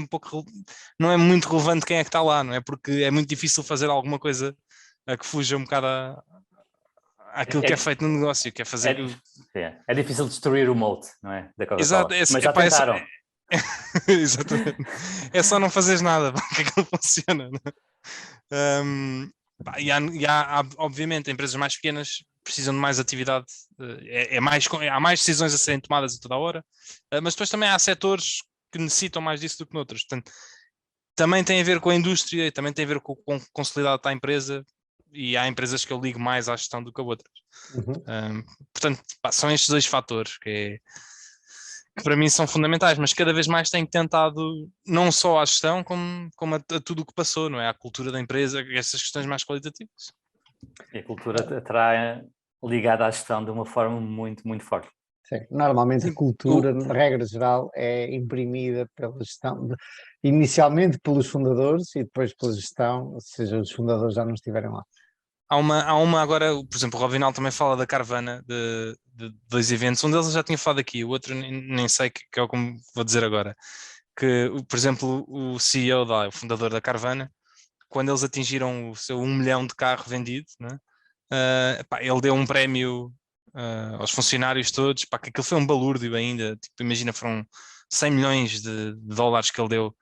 Speaker 2: não é muito relevante quem é que está lá, não é? Porque é muito difícil fazer alguma coisa que fuja um bocado àquilo que é feito no negócio, que é fazer...
Speaker 3: É difícil destruir o moat, não é? Da Coca-Cola.
Speaker 2: Exato,
Speaker 3: mas já tentaram.
Speaker 2: Exatamente. É só não fazeres nada para que aquilo funcione. E há, obviamente, empresas mais pequenas precisam de mais atividade, há mais decisões a serem tomadas a toda a hora, mas depois também há setores que necessitam mais disso do que noutros. Portanto, também tem a ver com a indústria e também tem a ver com o quão consolidada está a empresa, e há empresas que eu ligo mais à gestão do que a outras. Portanto, são estes dois fatores que para mim são fundamentais, mas cada vez mais tenho tentado não só à gestão como a tudo o que passou, não é? À cultura da empresa, essas questões mais qualitativas.
Speaker 3: E a cultura terá ligada à gestão de uma forma muito, muito forte.
Speaker 1: Sim. Normalmente a cultura, de regra geral, é imprimida pela gestão, inicialmente pelos fundadores e depois pela gestão, seja os fundadores já não estiverem lá.
Speaker 2: Há uma agora, por exemplo, o Rovinal também fala da Carvana, de dois eventos. Um deles eu já tinha falado aqui, o outro nem sei, que é o que vou dizer agora. Que, por exemplo, o CEO, o fundador da Carvana, quando eles atingiram o seu 1 milhão de carro vendido, né? Ele deu um prémio aos funcionários todos, que aquilo foi um balúrdio ainda. Tipo, imagina, foram 100 milhões de dólares que ele deu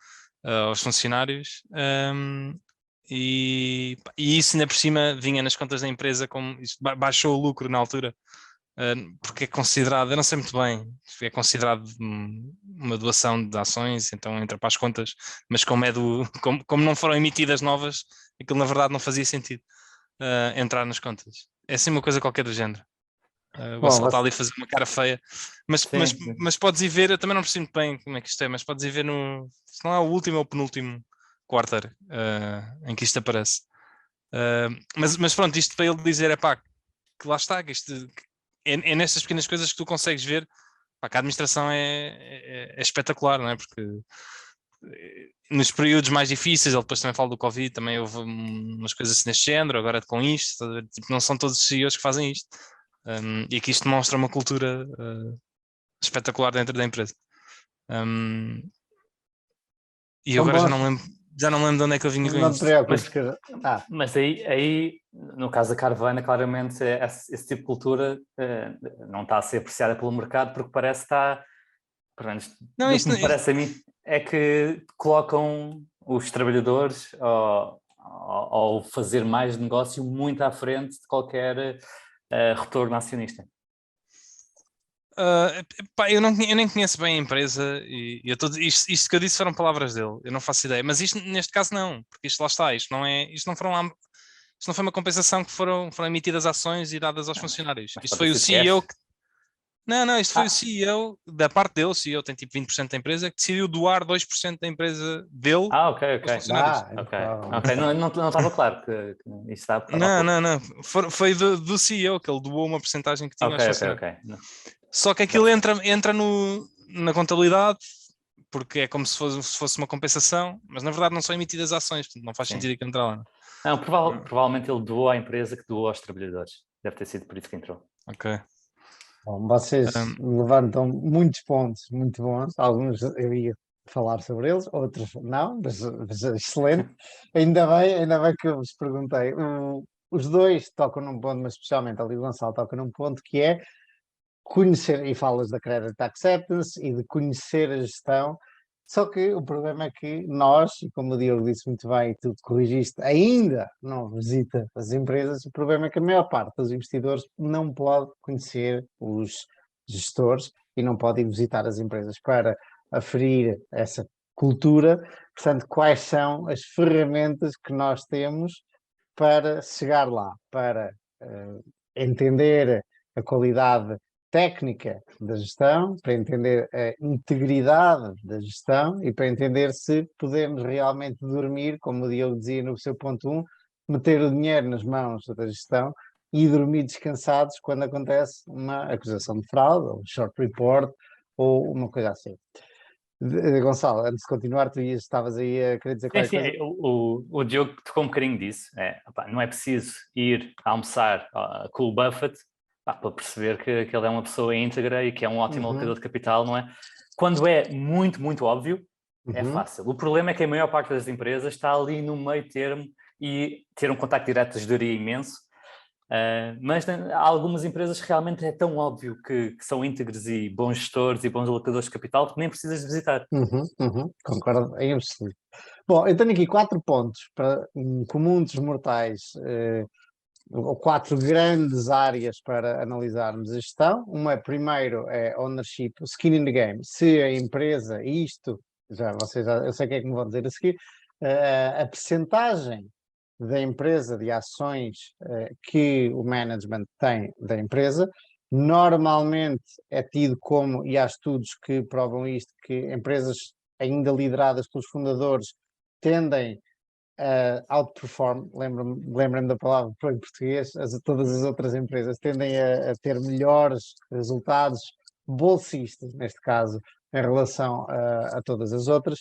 Speaker 2: aos funcionários. E isso ainda por cima vinha nas contas da empresa, como baixou o lucro na altura, porque é considerado, eu não sei muito bem, é considerado uma doação de ações, então entra para as contas, mas como não foram emitidas novas, aquilo na verdade não fazia sentido entrar nas contas. É assim uma coisa qualquer do género. O Gonçalo está ali a fazer uma cara feia, mas podes ir ver, eu também não percebo muito bem como é que isto é, mas podes ir ver se não é o último ou o penúltimo quarter em que isto aparece. Mas pronto, isto para ele dizer, que lá está, que isto é nestas pequenas coisas que tu consegues ver que a administração é espetacular, não é? Porque nos períodos mais difíceis, ele depois também fala do Covid, também houve umas coisas assim deste género, agora com isto, tipo, não são todos os CEOs que fazem isto. E aqui isto mostra uma cultura espetacular dentro da empresa. E
Speaker 1: São
Speaker 2: agora
Speaker 1: bons.
Speaker 2: já não me lembro de onde é que eu vinha com
Speaker 1: Não te
Speaker 2: isso.
Speaker 1: preocupes.
Speaker 3: Mas aí, no caso da Carvana, claramente esse tipo de cultura não está a ser apreciada pelo mercado, porque parece que está, pelo menos
Speaker 2: Não,
Speaker 3: do que me parece a mim, é que colocam os trabalhadores ao fazer mais negócio muito à frente de qualquer retorno acionista.
Speaker 2: Eu nem conheço bem a empresa e isto que eu disse foram palavras dele, eu não faço ideia, mas isto neste caso não, porque isto lá está, isto não foi uma compensação que foram emitidas ações e dadas aos funcionários. Isto foi o CEO que. Isto foi o CEO, da parte dele, o CEO tem tipo 20% da empresa, que decidiu doar 2% da empresa dele
Speaker 3: ok.
Speaker 2: aos funcionários.
Speaker 3: Ok, não estava claro que isso está.
Speaker 2: Não. Foi do CEO que ele doou uma porcentagem que tinha aos funcionários.
Speaker 3: Ok.
Speaker 2: Só que aquilo entra na contabilidade, porque é como se fosse uma compensação, mas na verdade não são emitidas ações, portanto não faz sentido que entrar lá.
Speaker 3: Não, provavelmente ele doou à empresa que doou aos trabalhadores. Deve ter sido por isso que entrou.
Speaker 2: Ok.
Speaker 1: Bom, vocês levantam muitos pontos muito bons, alguns eu ia falar sobre eles, outros não, mas excelente. Ainda bem que eu vos perguntei. Os dois tocam num ponto, mas especialmente ali o Gonçalo toca num ponto que é conhecer, e falas da Credit Acceptance e de conhecer a gestão, só que o problema é que nós, e como o Diogo disse muito bem, e tu corrigiste, ainda não visita as empresas, o problema é que a maior parte dos investidores não pode conhecer os gestores e não pode ir visitar as empresas para aferir essa cultura. Portanto, quais são as ferramentas que nós temos para chegar lá, para entender a qualidade técnica da gestão, para entender a integridade da gestão e para entender se podemos realmente dormir, como o Diogo dizia no seu ponto 1, meter o dinheiro nas mãos da gestão e dormir descansados quando acontece uma acusação de fraude, ou um short report, ou uma coisa assim. Gonçalo, antes de continuar, tu estavas aí a querer dizer qualquer coisa?
Speaker 3: O Diogo tocou um bocadinho disso. Não é preciso ir almoçar com o Buffett para perceber que ele é uma pessoa íntegra e que é um ótimo alocador de capital, não é? Quando é muito, muito óbvio, é fácil. O problema é que a maior parte das empresas está ali no meio termo e ter um contacto direto ajudaria imenso. Mas há algumas empresas que realmente é tão óbvio que são íntegros e bons gestores e bons alocadores de capital que nem precisas de visitar.
Speaker 1: Concordo em absoluto. Bom, eu tenho aqui 4 pontos para um comum dos mortais, ou 4 grandes áreas para analisarmos a gestão. Primeiro é ownership, skin in the game. Se a empresa, eu sei o que é que me vão dizer a seguir, a percentagem da empresa, de ações que o management tem da empresa, normalmente é tido como, e há estudos que provam isto, que empresas ainda lideradas pelos fundadores tendem a outperform, lembrem-me da palavra em português, todas as outras empresas tendem a ter melhores resultados bolsistas, neste caso, em relação a todas as outras.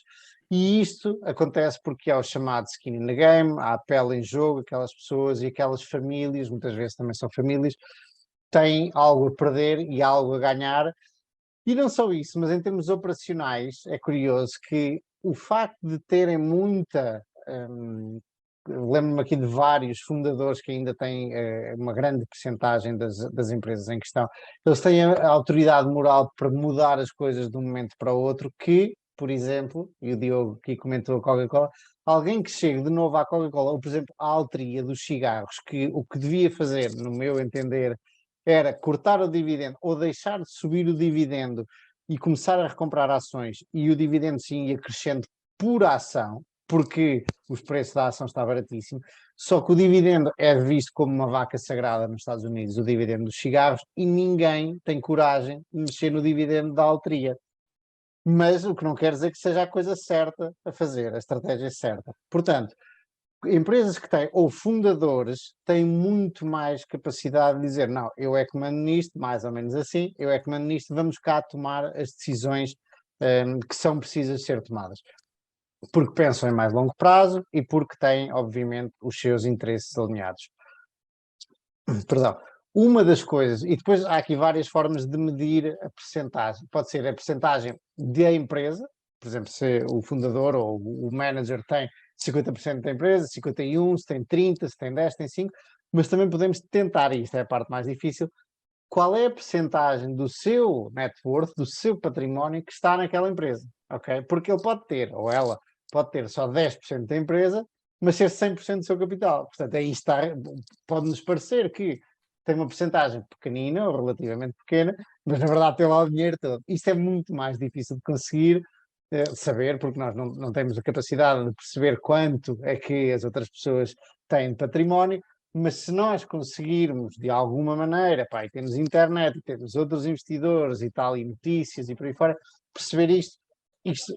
Speaker 1: E isto acontece porque há o chamado skin in the game, há a pele em jogo, aquelas pessoas e aquelas famílias, muitas vezes também são famílias, têm algo a perder e algo a ganhar. E não só isso, mas em termos operacionais, é curioso que o facto de terem muita. Lembro-me aqui de vários fundadores que ainda têm uma grande percentagem das empresas em questão. Eles têm a autoridade moral para mudar as coisas de um momento para o outro, que, por exemplo, e o Diogo aqui comentou a Coca-Cola, alguém que chegue de novo à Coca-Cola, ou por exemplo à Altria dos cigarros, que o que devia fazer, no meu entender, era cortar o dividendo ou deixar de subir o dividendo e começar a recomprar ações, e o dividendo sim ia crescendo por ação, porque os preços da ação está baratíssimo, só que o dividendo é visto como uma vaca sagrada nos Estados Unidos, o dividendo dos cigarros, e ninguém tem coragem de mexer no dividendo da Altria. Mas o que não quer dizer que seja a coisa certa a fazer, a estratégia certa. Portanto, empresas que têm, ou fundadores, têm muito mais capacidade de dizer, não, eu é que mando nisto, mais ou menos assim, eu é que mando nisto, vamos cá tomar as decisões que são precisas ser tomadas. Porque pensam em mais longo prazo e porque têm, obviamente, os seus interesses alinhados. Perdão. Uma das coisas, e depois há aqui várias formas de medir a percentagem. Pode ser a percentagem da empresa, por exemplo, se o fundador ou o manager tem 50% da empresa, 51%, se tem 30%, se tem 10%, se tem 5%, mas também podemos tentar, e isto é a parte mais difícil, qual é a percentagem do seu net worth, do seu património que está naquela empresa, ok? Porque ele pode ter, ou ela pode ter só 10% da empresa, mas ser 100% do seu capital. Portanto, aí está, pode-nos parecer que tem uma percentagem pequenina, ou relativamente pequena, mas na verdade tem lá o dinheiro todo. Isto é muito mais difícil de conseguir saber, porque nós não temos a capacidade de perceber quanto é que as outras pessoas têm de património, mas se nós conseguirmos, de alguma maneira, pá, e temos internet, e temos outros investidores e tal, e notícias e por aí fora, perceber isto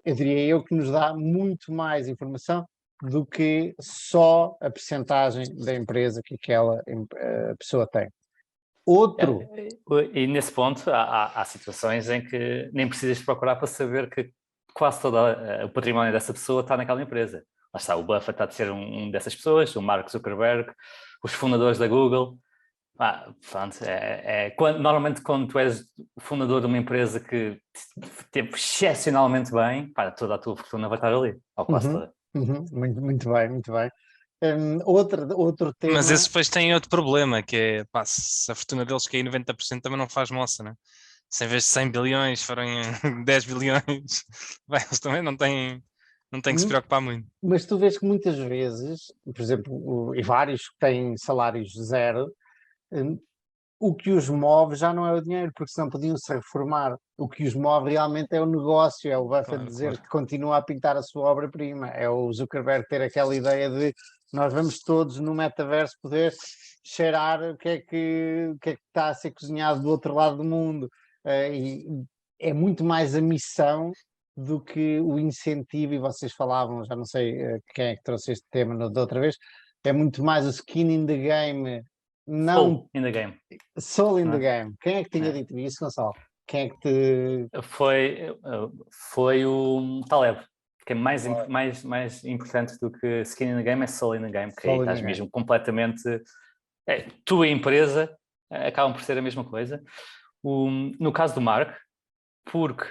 Speaker 1: eu diria eu que nos dá muito mais informação do que só a percentagem da empresa que aquela pessoa tem. Outro...
Speaker 3: E nesse ponto há situações em que nem precisas de procurar para saber que quase todo o património dessa pessoa está naquela empresa. Lá está, o Buffett está a ser um dessas pessoas, o Mark Zuckerberg, os fundadores da Google. Pronto, normalmente quando tu és o fundador de uma empresa que teve excepcionalmente bem, toda a tua fortuna vai estar ali, ou quase toda.
Speaker 1: Muito bem, muito bem. Outro tema...
Speaker 2: Mas esses depois têm outro problema, que é, pá, se a fortuna deles cair 90% também não faz moça, né? Se em vez de 100 bilhões forem 10 bilhões, bem, eles também não têm que se preocupar muito.
Speaker 1: Mas tu vês que muitas vezes, por exemplo, e vários que têm salários zero, o que os move já não é o dinheiro, porque senão podiam-se reformar. O que os move realmente é o negócio, é o Buffett dizer que continua a pintar a sua obra-prima, é o Zuckerberg ter aquela ideia de nós vamos todos no metaverso poder cheirar o que é que está a ser cozinhado do outro lado do mundo. E é muito mais a missão do que o incentivo, e vocês falavam, já não sei quem é que trouxe este tema da outra vez, é muito mais o skin in the game.
Speaker 3: Soul in the game.
Speaker 1: Soul in the game. Quem é que tinha dito isso, Gonçalo? Quem é que te...
Speaker 3: Foi o Taleb, que é mais importante do que skin in the game, é soul in the game, que aí estás mesmo completamente... Tu e a empresa acabam por ser a mesma coisa. No caso do Mark, porque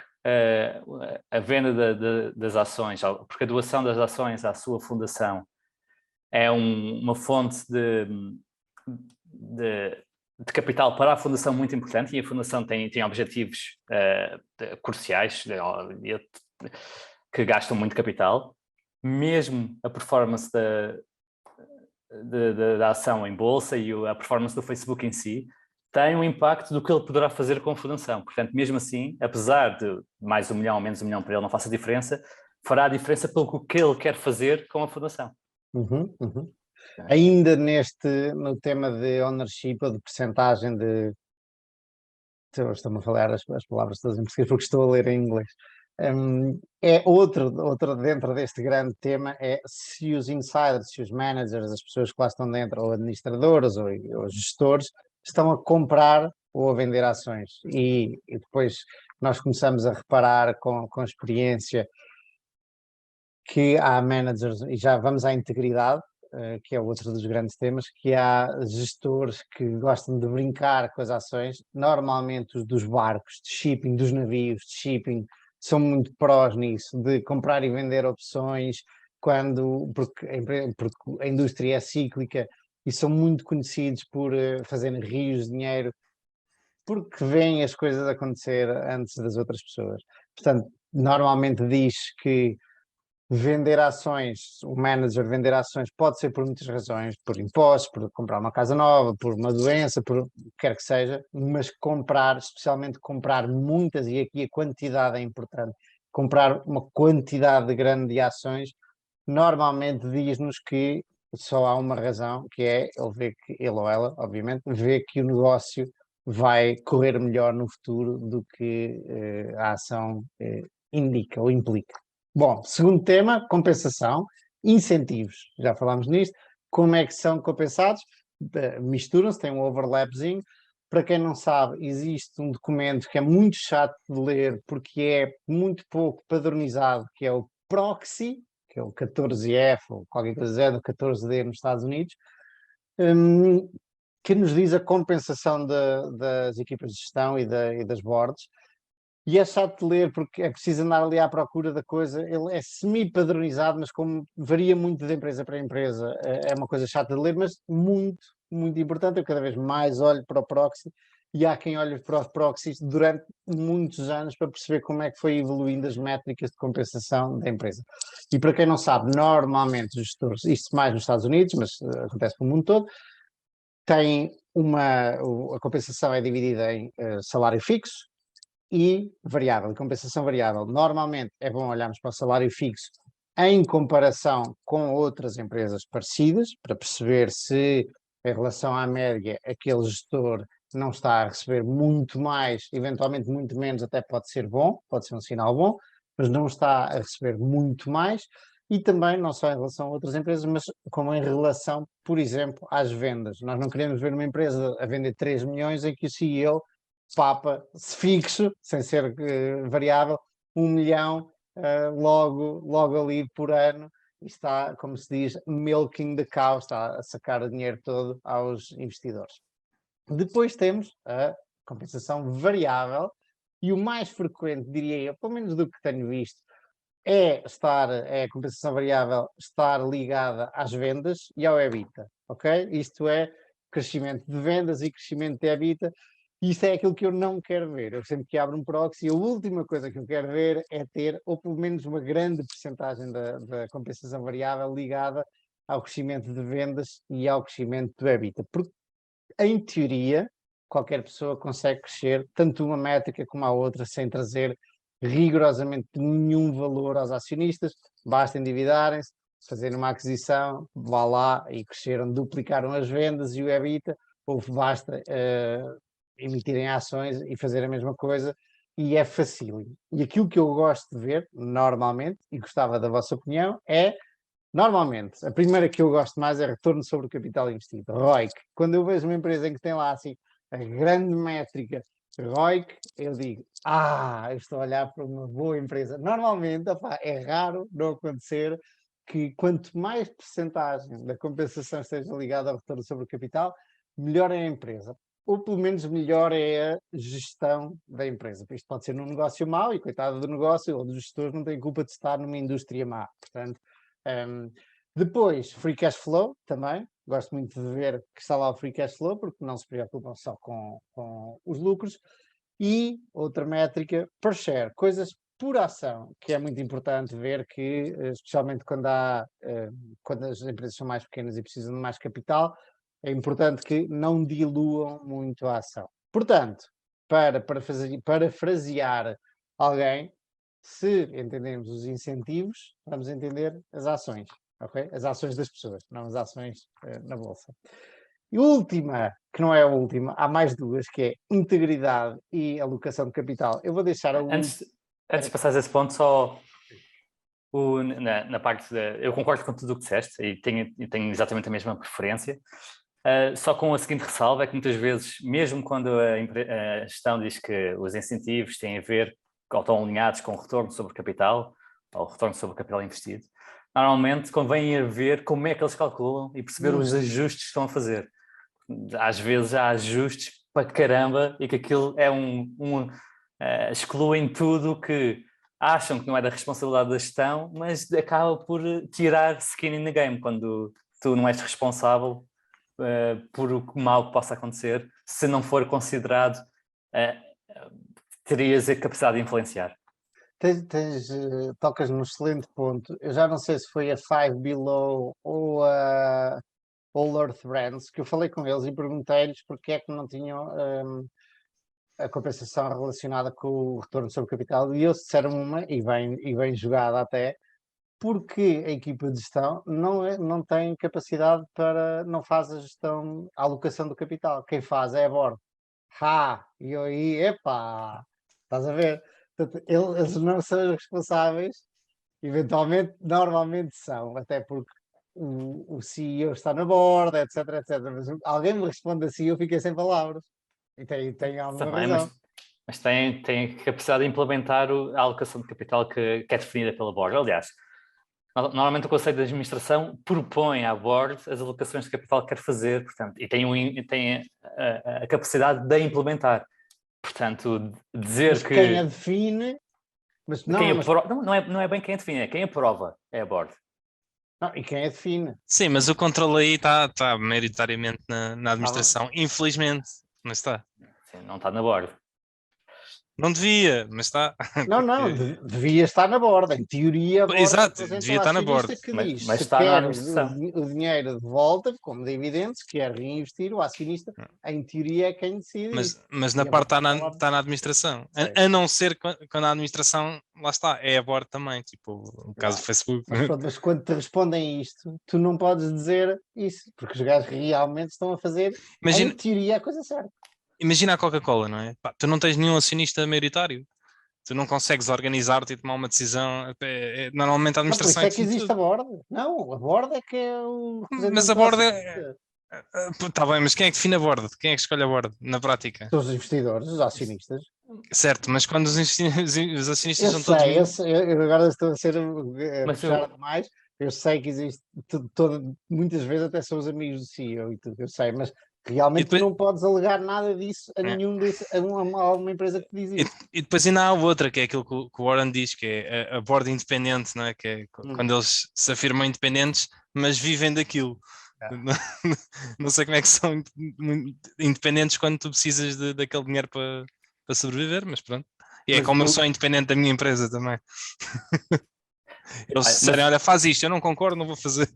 Speaker 3: a venda das ações, porque a doação das ações à sua fundação é uma fonte de capital para a fundação muito importante, e a fundação tem objetivos cruciais que gastam muito capital. Mesmo a performance da ação em bolsa e a performance do Facebook em si tem um impacto do que ele poderá fazer com a fundação. Portanto, mesmo assim, apesar de mais 1 milhão ou menos 1 milhão para ele não faça diferença, fará a diferença pelo que ele quer fazer com a fundação.
Speaker 1: Ainda no tema de ownership ou de percentagem de... Estou-me a falar as palavras todas em português porque estou a ler em inglês. É outro dentro deste grande tema, é se os insiders, se os managers, as pessoas que lá estão dentro, ou administradores ou gestores, estão a comprar ou a vender ações. E depois nós começamos a reparar com experiência que há managers, e já vamos à integridade, que é outro dos grandes temas, que há gestores que gostam de brincar com as ações, normalmente os dos barcos, de shipping, dos navios, de shipping, são muito prós nisso, de comprar e vender opções, porque a indústria é cíclica e são muito conhecidos por fazerem rios de dinheiro, porque veem as coisas acontecer antes das outras pessoas. Portanto, normalmente diz que vender ações, o manager vender ações pode ser por muitas razões, por impostos, por comprar uma casa nova, por uma doença, por o que quer que seja, mas comprar, especialmente comprar muitas, e aqui a quantidade é importante, comprar uma quantidade grande de ações, normalmente diz-nos que só há uma razão, que é ele ou ela, obviamente, vê que o negócio vai correr melhor no futuro do que a ação indica ou implica. Bom, segundo tema, compensação, incentivos, já falámos nisto, como é que são compensados? Misturam-se, tem um overlapzinho. Para quem não sabe, existe um documento que é muito chato de ler porque é muito pouco padronizado, que é o Proxy, que é o 14F ou qualquer coisa do 14D nos Estados Unidos, que nos diz a compensação das equipas de gestão e das boards. E é chato de ler porque é preciso andar ali à procura da coisa. Ele é semi-padronizado, mas como varia muito de empresa para empresa, é uma coisa chata de ler, mas muito, muito importante. Eu cada vez mais olho para o proxy e há quem olhe para os proxies durante muitos anos para perceber como é que foi evoluindo as métricas de compensação da empresa. E para quem não sabe, normalmente os gestores, isto mais nos Estados Unidos, mas acontece no mundo todo, tem a compensação é dividida em salário fixo e variável, compensação variável. Normalmente é bom olharmos para o salário fixo em comparação com outras empresas parecidas, para perceber se, em relação à média, aquele gestor não está a receber muito mais, eventualmente muito menos, até pode ser bom, pode ser um sinal bom, mas não está a receber muito mais, e também não só em relação a outras empresas, mas como em relação, por exemplo, às vendas. Nós não queremos ver uma empresa a vender 3 milhões em que o CEO papa fixo, sem ser variável, 1 milhão logo ali por ano, e está, como se diz, milking the cow, está a sacar o dinheiro todo aos investidores. Depois temos a compensação variável, e o mais frequente, diria eu, pelo menos do que tenho visto, é a compensação variável estar ligada às vendas e ao EBITDA, ok? Isto é crescimento de vendas e crescimento de EBITDA. Isso é aquilo que eu não quero ver. Eu sempre que abro um proxy, a última coisa que eu quero ver é ter, ou pelo menos uma grande percentagem da compensação variável ligada ao crescimento de vendas e ao crescimento do EBITDA. Porque, em teoria, qualquer pessoa consegue crescer tanto uma métrica como a outra sem trazer rigorosamente nenhum valor aos acionistas. Basta endividarem-se, fazerem uma aquisição, vá lá e cresceram, duplicaram as vendas e o EBITDA, ou basta emitirem ações e fazer a mesma coisa, e é fácil. E aquilo que eu gosto de ver, normalmente, e gostava da vossa opinião, é, normalmente, a primeira que eu gosto mais é retorno sobre o capital investido, ROIC. Quando eu vejo uma empresa em que tem lá assim a grande métrica ROIC, eu digo, eu estou a olhar para uma boa empresa. Normalmente, é raro não acontecer que quanto mais percentagem da compensação esteja ligada ao retorno sobre o capital, melhor é a empresa. Ou pelo menos melhor é a gestão da empresa. Isto pode ser num negócio mau, e coitado do negócio, ou dos gestores não têm culpa de estar numa indústria má. Portanto, depois, free cash flow também. Gosto muito de ver que está lá o free cash flow, porque não se preocupam só com os lucros. E outra métrica, per share, coisas por ação, que é muito importante ver que, especialmente quando as empresas são mais pequenas e precisam de mais capital, é importante que não diluam muito a ação. Portanto, para parafrasear alguém, se entendermos os incentivos, vamos entender as ações, ok? As ações das pessoas, não as ações na bolsa. E última, que não é a última, há mais duas, que é integridade e alocação de capital. Eu vou deixar a
Speaker 3: Antes de passares esse ponto, só na parte eu concordo com tudo o que disseste e tenho exatamente a mesma preferência. Só com a seguinte ressalva, é que muitas vezes, mesmo quando a gestão diz que os incentivos têm a ver, ou estão alinhados com o retorno sobre capital, ou o retorno sobre o capital investido, normalmente convém ir ver como é que eles calculam e perceber os ajustes que estão a fazer. Às vezes há ajustes para caramba e que aquilo é excluem tudo que acham que não é da responsabilidade da gestão, mas acaba por tirar skin in the game, quando tu não és responsável por o mal que possa acontecer, se não for considerado, terias a capacidade de influenciar.
Speaker 1: Tocas num excelente ponto. Eu já não sei se foi a Five Below ou a Polar Brands, que eu falei com eles e perguntei-lhes porque é que não tinham a compensação relacionada com o retorno sobre capital, e eles disseram uma, e bem jogada até, porque a equipa de gestão não tem capacidade não faz a gestão, a alocação do capital. Quem faz é a board. E eu aí, epá, estás a ver? Portanto, eles não são os responsáveis, eventualmente, normalmente são, até porque o CEO está na board, etc, etc. Mas alguém me responde assim, eu fiquei sem palavras. E tem alguma
Speaker 3: Também,
Speaker 1: razão.
Speaker 3: mas tem capacidade de implementar a alocação de capital que é definida pela board. Aliás, normalmente o Conselho de Administração propõe à board as alocações de capital que quer fazer, portanto, e tem a capacidade de a implementar. Portanto, dizer
Speaker 1: Mas
Speaker 3: que...
Speaker 1: quem a define... Mas
Speaker 3: não é bem quem a define, é quem aprova, é a board.
Speaker 1: Não, e quem a define?
Speaker 2: Sim, mas o controle aí está maioritariamente na administração. Infelizmente, não está.
Speaker 3: Sim, não está na board.
Speaker 2: Não devia, mas está.
Speaker 1: Não, devia estar na borda. Em teoria, a borda
Speaker 2: Exato,
Speaker 1: representa
Speaker 2: devia
Speaker 1: o
Speaker 2: estar na
Speaker 1: acionista
Speaker 2: borda.
Speaker 1: que
Speaker 3: Mas
Speaker 1: diz se
Speaker 3: está na
Speaker 1: quer
Speaker 3: administração.
Speaker 1: o dinheiro de volta, como dividendos, quer reinvestir, o acionista, em teoria, é quem decide isso.
Speaker 2: Mas na
Speaker 1: E a
Speaker 2: parte
Speaker 1: borda
Speaker 2: está na administração.
Speaker 1: Sim.
Speaker 2: A não ser quando a administração, lá está, é a board também. Tipo, o caso do Facebook.
Speaker 1: Mas quando te respondem isto, tu não podes dizer isso, porque os gajos realmente estão a fazer, em teoria, a coisa certa.
Speaker 2: Imagina a Coca-Cola, não é? Pá, tu não tens nenhum acionista maioritário. Tu não consegues organizar-te e tomar uma decisão. Normalmente a
Speaker 1: Não, por
Speaker 2: administração
Speaker 1: isso é que existe a borda. Não, a borda é que é o
Speaker 2: Mas
Speaker 1: representante
Speaker 2: a
Speaker 1: do
Speaker 2: borda
Speaker 1: acionista.
Speaker 2: Está bem, mas quem é que define a borda? Quem é que escolhe a borda na prática?
Speaker 1: São os investidores, os acionistas.
Speaker 2: Certo, mas quando os acionistas são todos.
Speaker 1: Eu agora estou a ser a puxar
Speaker 3: eu-
Speaker 1: demais. Eu sei que existe, muitas vezes até são os amigos do CEO e tudo, eu sei, mas realmente
Speaker 2: depois-
Speaker 1: tu não podes alegar nada disso a
Speaker 2: É.
Speaker 1: nenhum a uma empresa que diz isso.
Speaker 2: E depois ainda há outra, que é aquilo que o Warren diz, que é a borda independente, não é? Que é quando eles se afirmam independentes, mas vivem daquilo. Não sei como é que são independentes quando tu precisas daquele dinheiro para sobreviver, mas pronto. E é
Speaker 1: Mas
Speaker 2: como eu sou independente da minha empresa também. Eles
Speaker 3: Mas-
Speaker 2: disserem, olha, faz isto, eu não concordo, não vou fazer.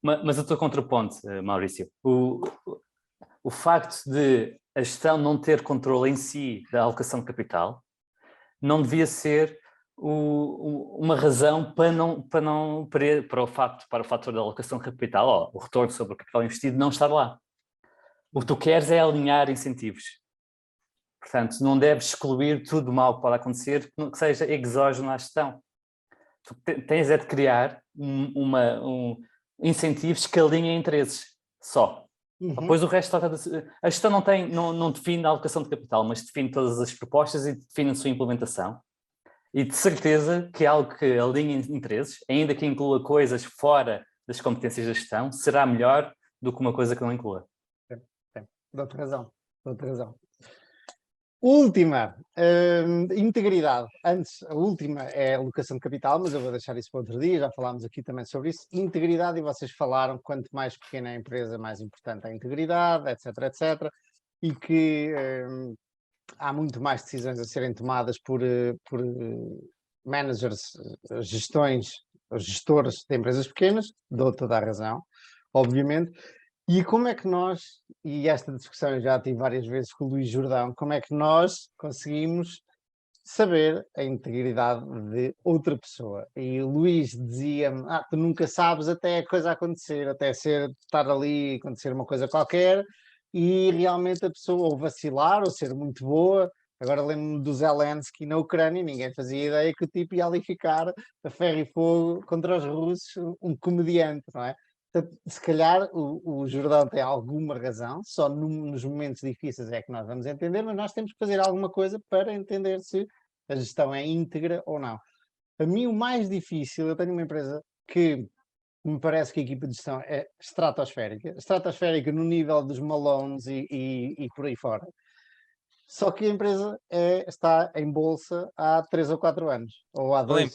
Speaker 3: Mas o teu contraponto, Maurício, o facto de a gestão não ter controle em si da alocação de capital não devia ser uma razão para o fator da alocação de capital, o retorno sobre o capital investido não estar lá. O que tu queres é alinhar incentivos. Portanto, não deves excluir tudo o mal que pode acontecer que seja exógeno à gestão. Tu tens é de criar incentivos que alinhem interesses só. Depois o resto a gestão não define a alocação de capital, mas define todas as propostas e define a sua implementação. E de certeza que algo que alinhe interesses, ainda que inclua coisas fora das competências da gestão, será melhor do que uma coisa que não inclua.
Speaker 1: Dou-te razão. Última, integridade. Antes, a última é a alocação de capital, mas eu vou deixar isso para outro dia, já falámos aqui também sobre isso. Integridade, e vocês falaram, quanto mais pequena é a empresa, mais importante é a integridade, etc, etc. E que há muito mais decisões a serem tomadas por managers, gestores de empresas pequenas, dou toda a razão, obviamente. E como é que nós, e esta discussão eu já tive várias vezes com o Luís Jordão, como é que nós conseguimos saber a integridade de outra pessoa? E o Luís dizia-me, tu nunca sabes até a coisa acontecer, até estar ali e acontecer uma coisa qualquer, e realmente a pessoa ou vacilar ou ser muito boa. Agora lembro-me do Zelensky na Ucrânia, ninguém fazia ideia que o tipo ia ali ficar a ferro e fogo contra os russos, um comediante, não é? Portanto, se calhar o Jordão tem alguma razão, só nos momentos difíceis é que nós vamos entender, mas nós temos que fazer alguma coisa para entender se a gestão é íntegra ou não. A mim o mais difícil, eu tenho uma empresa que me parece que a equipa de gestão é estratosférica no nível dos Malones e por aí fora. Só que a empresa está em bolsa há 3 ou 4 anos, ou há
Speaker 2: Além,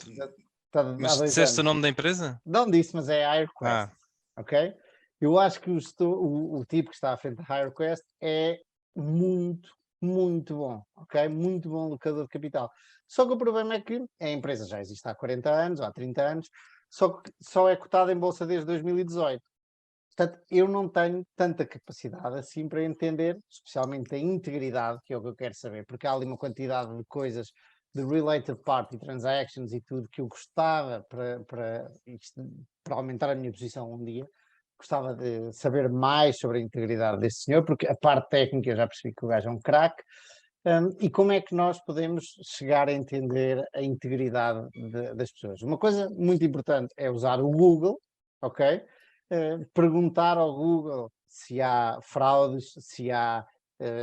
Speaker 1: 2,
Speaker 2: mas disseste o nome da empresa?
Speaker 1: Não disse, mas é a HireQuest, ok? Eu acho que o tipo que está à frente da HireQuest é muito, muito bom, ok? Muito bom locador de capital. Só que o problema é que a empresa já existe há 40 anos, ou há 30 anos, só é cotada em bolsa desde 2018. Portanto, eu não tenho tanta capacidade assim para entender, especialmente a integridade, que é o que eu quero saber, porque há ali uma quantidade de coisas de related party transactions e tudo que eu gostava para aumentar a minha posição um dia. Gostava de saber mais sobre a integridade deste senhor, porque a parte técnica eu já percebi que o gajo é um craque. E como é que nós podemos chegar a entender a integridade das pessoas? Uma coisa muito importante é usar o Google, ok? Perguntar ao Google se há fraudes, se há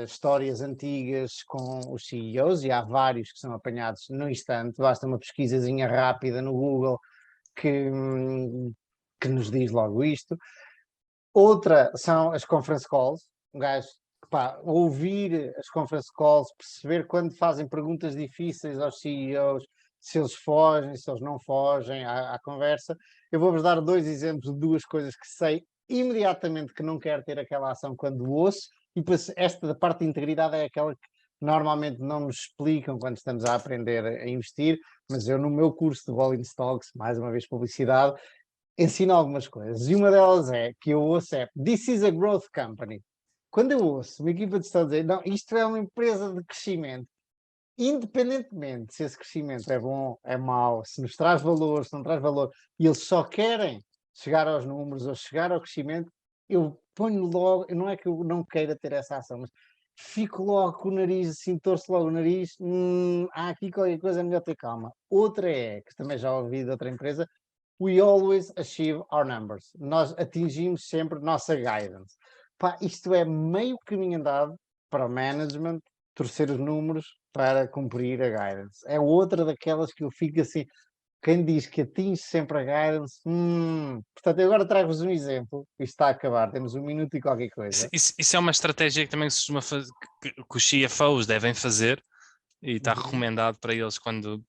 Speaker 1: histórias antigas com os CEOs, e há vários que são apanhados no instante, basta uma pesquisazinha rápida no Google que nos diz logo isto. Outra são as conference calls, um gajo, ouvir as conference calls, perceber quando fazem perguntas difíceis aos CEOs, se eles fogem, se eles não fogem à conversa. Eu vou-vos dar 2 exemplos de 2 coisas que sei imediatamente que não quero ter aquela ação quando ouço, e depois esta da parte de integridade é aquela que normalmente não nos explicam quando estamos a aprender a investir, mas eu no meu curso de Volume Stocks, mais uma vez publicidade, ensino algumas coisas, e uma delas é que eu ouço "This is a growth company". Quando eu ouço uma equipa de gestão dizer, não, isto é uma empresa de crescimento, independentemente se esse crescimento é bom, é mau, se nos traz valor, se não traz valor, e eles só querem chegar aos números ou chegar ao crescimento, eu ponho logo, não é que eu não queira ter essa ação, mas fico logo com o nariz, assim, torço logo o nariz, há aqui qualquer coisa, é melhor ter calma. Outra é, que também já ouvi de outra empresa, "We always achieve our numbers". Nós atingimos sempre nossa guidance. Isto é meio caminho andado para o management torcer os números para cumprir a guidance. É outra daquelas que eu fico assim, quem diz que atinge sempre a guidance, Portanto, eu agora trago-vos um exemplo, isto está a acabar, temos 1 minuto e qualquer coisa.
Speaker 2: Isso é uma estratégia que também se costuma fazer, que os CFOs devem fazer, e está recomendado para eles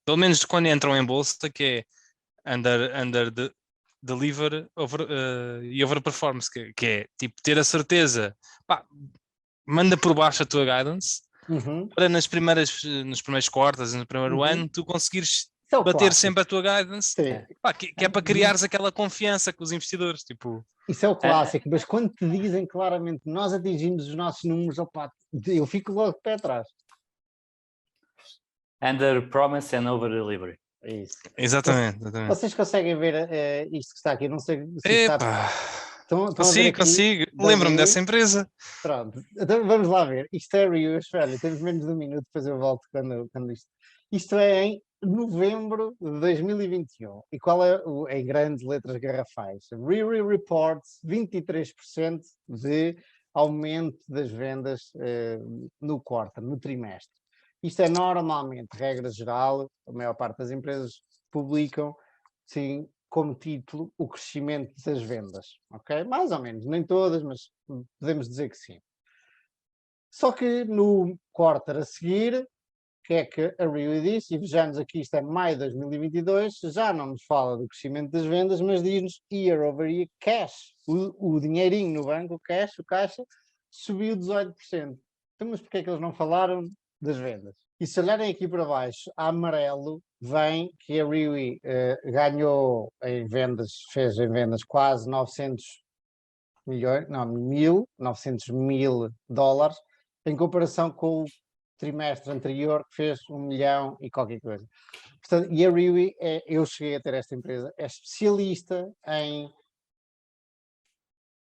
Speaker 2: pelo menos quando entram em bolsa, que é deliver e overperformance, que é tipo ter a certeza, manda por baixo a tua guidance, para nos primeiros quartos, no primeiro ano, tu conseguires bater sempre a tua guidance, que é para criares aquela confiança com os investidores. Tipo...
Speaker 1: Isso é o clássico, mas quando te dizem claramente nós atingimos os nossos números, eu fico logo de pé atrás.
Speaker 3: Under promise and over delivery.
Speaker 1: É isso.
Speaker 2: Exatamente.
Speaker 1: Vocês conseguem ver isto que está aqui? Não sei se está...
Speaker 2: Consigo. Lembro-me dessa empresa.
Speaker 1: Pronto, então vamos lá ver. Isto é Reus, olha, temos menos de 1 minuto, depois eu volto quando isto... Isto é em novembro de 2021. E qual é em grandes letras garrafais? Real reports 23% de aumento das vendas no quarto, no trimestre. Isto é normalmente, regra geral, a maior parte das empresas publicam, sim, como título, o crescimento das vendas, ok? Mais ou menos, nem todas, mas podemos dizer que sim. Só que no quarter a seguir, o que é que a Real disse? E vejamos aqui, isto é maio de 2022, já não nos fala do crescimento das vendas, mas diz-nos year over year cash, o dinheirinho no banco, o cash, o caixa, subiu 18%. Então, mas porquê é que eles não falaram das vendas? E se olharem aqui para baixo, a amarelo, vem que a Real ganhou em vendas, fez em vendas quase 900 milhões, não, 900 mil dólares, em comparação com o trimestre anterior, que fez 1 milhão e qualquer coisa. Portanto, e a Real, eu cheguei a ter esta empresa, é especialista em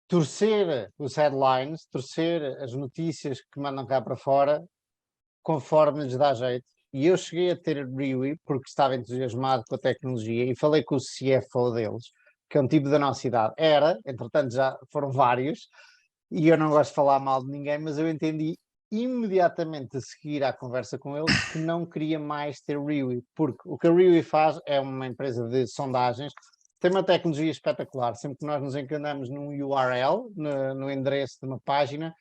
Speaker 1: torcer os headlines, torcer as notícias que mandam cá para fora, conforme lhes dá jeito. E eu cheguei a ter Real porque estava entusiasmado com a tecnologia e falei com o CFO deles, que é um tipo da nossa idade. Era, entretanto já foram vários, e eu não gosto de falar mal de ninguém, mas eu entendi imediatamente a seguir à conversa com ele que não queria mais ter Riwi, porque o que a Riwi faz é uma empresa de sondagens, tem uma tecnologia espetacular. Sempre que nós nos encanamos num URL, no endereço de uma página,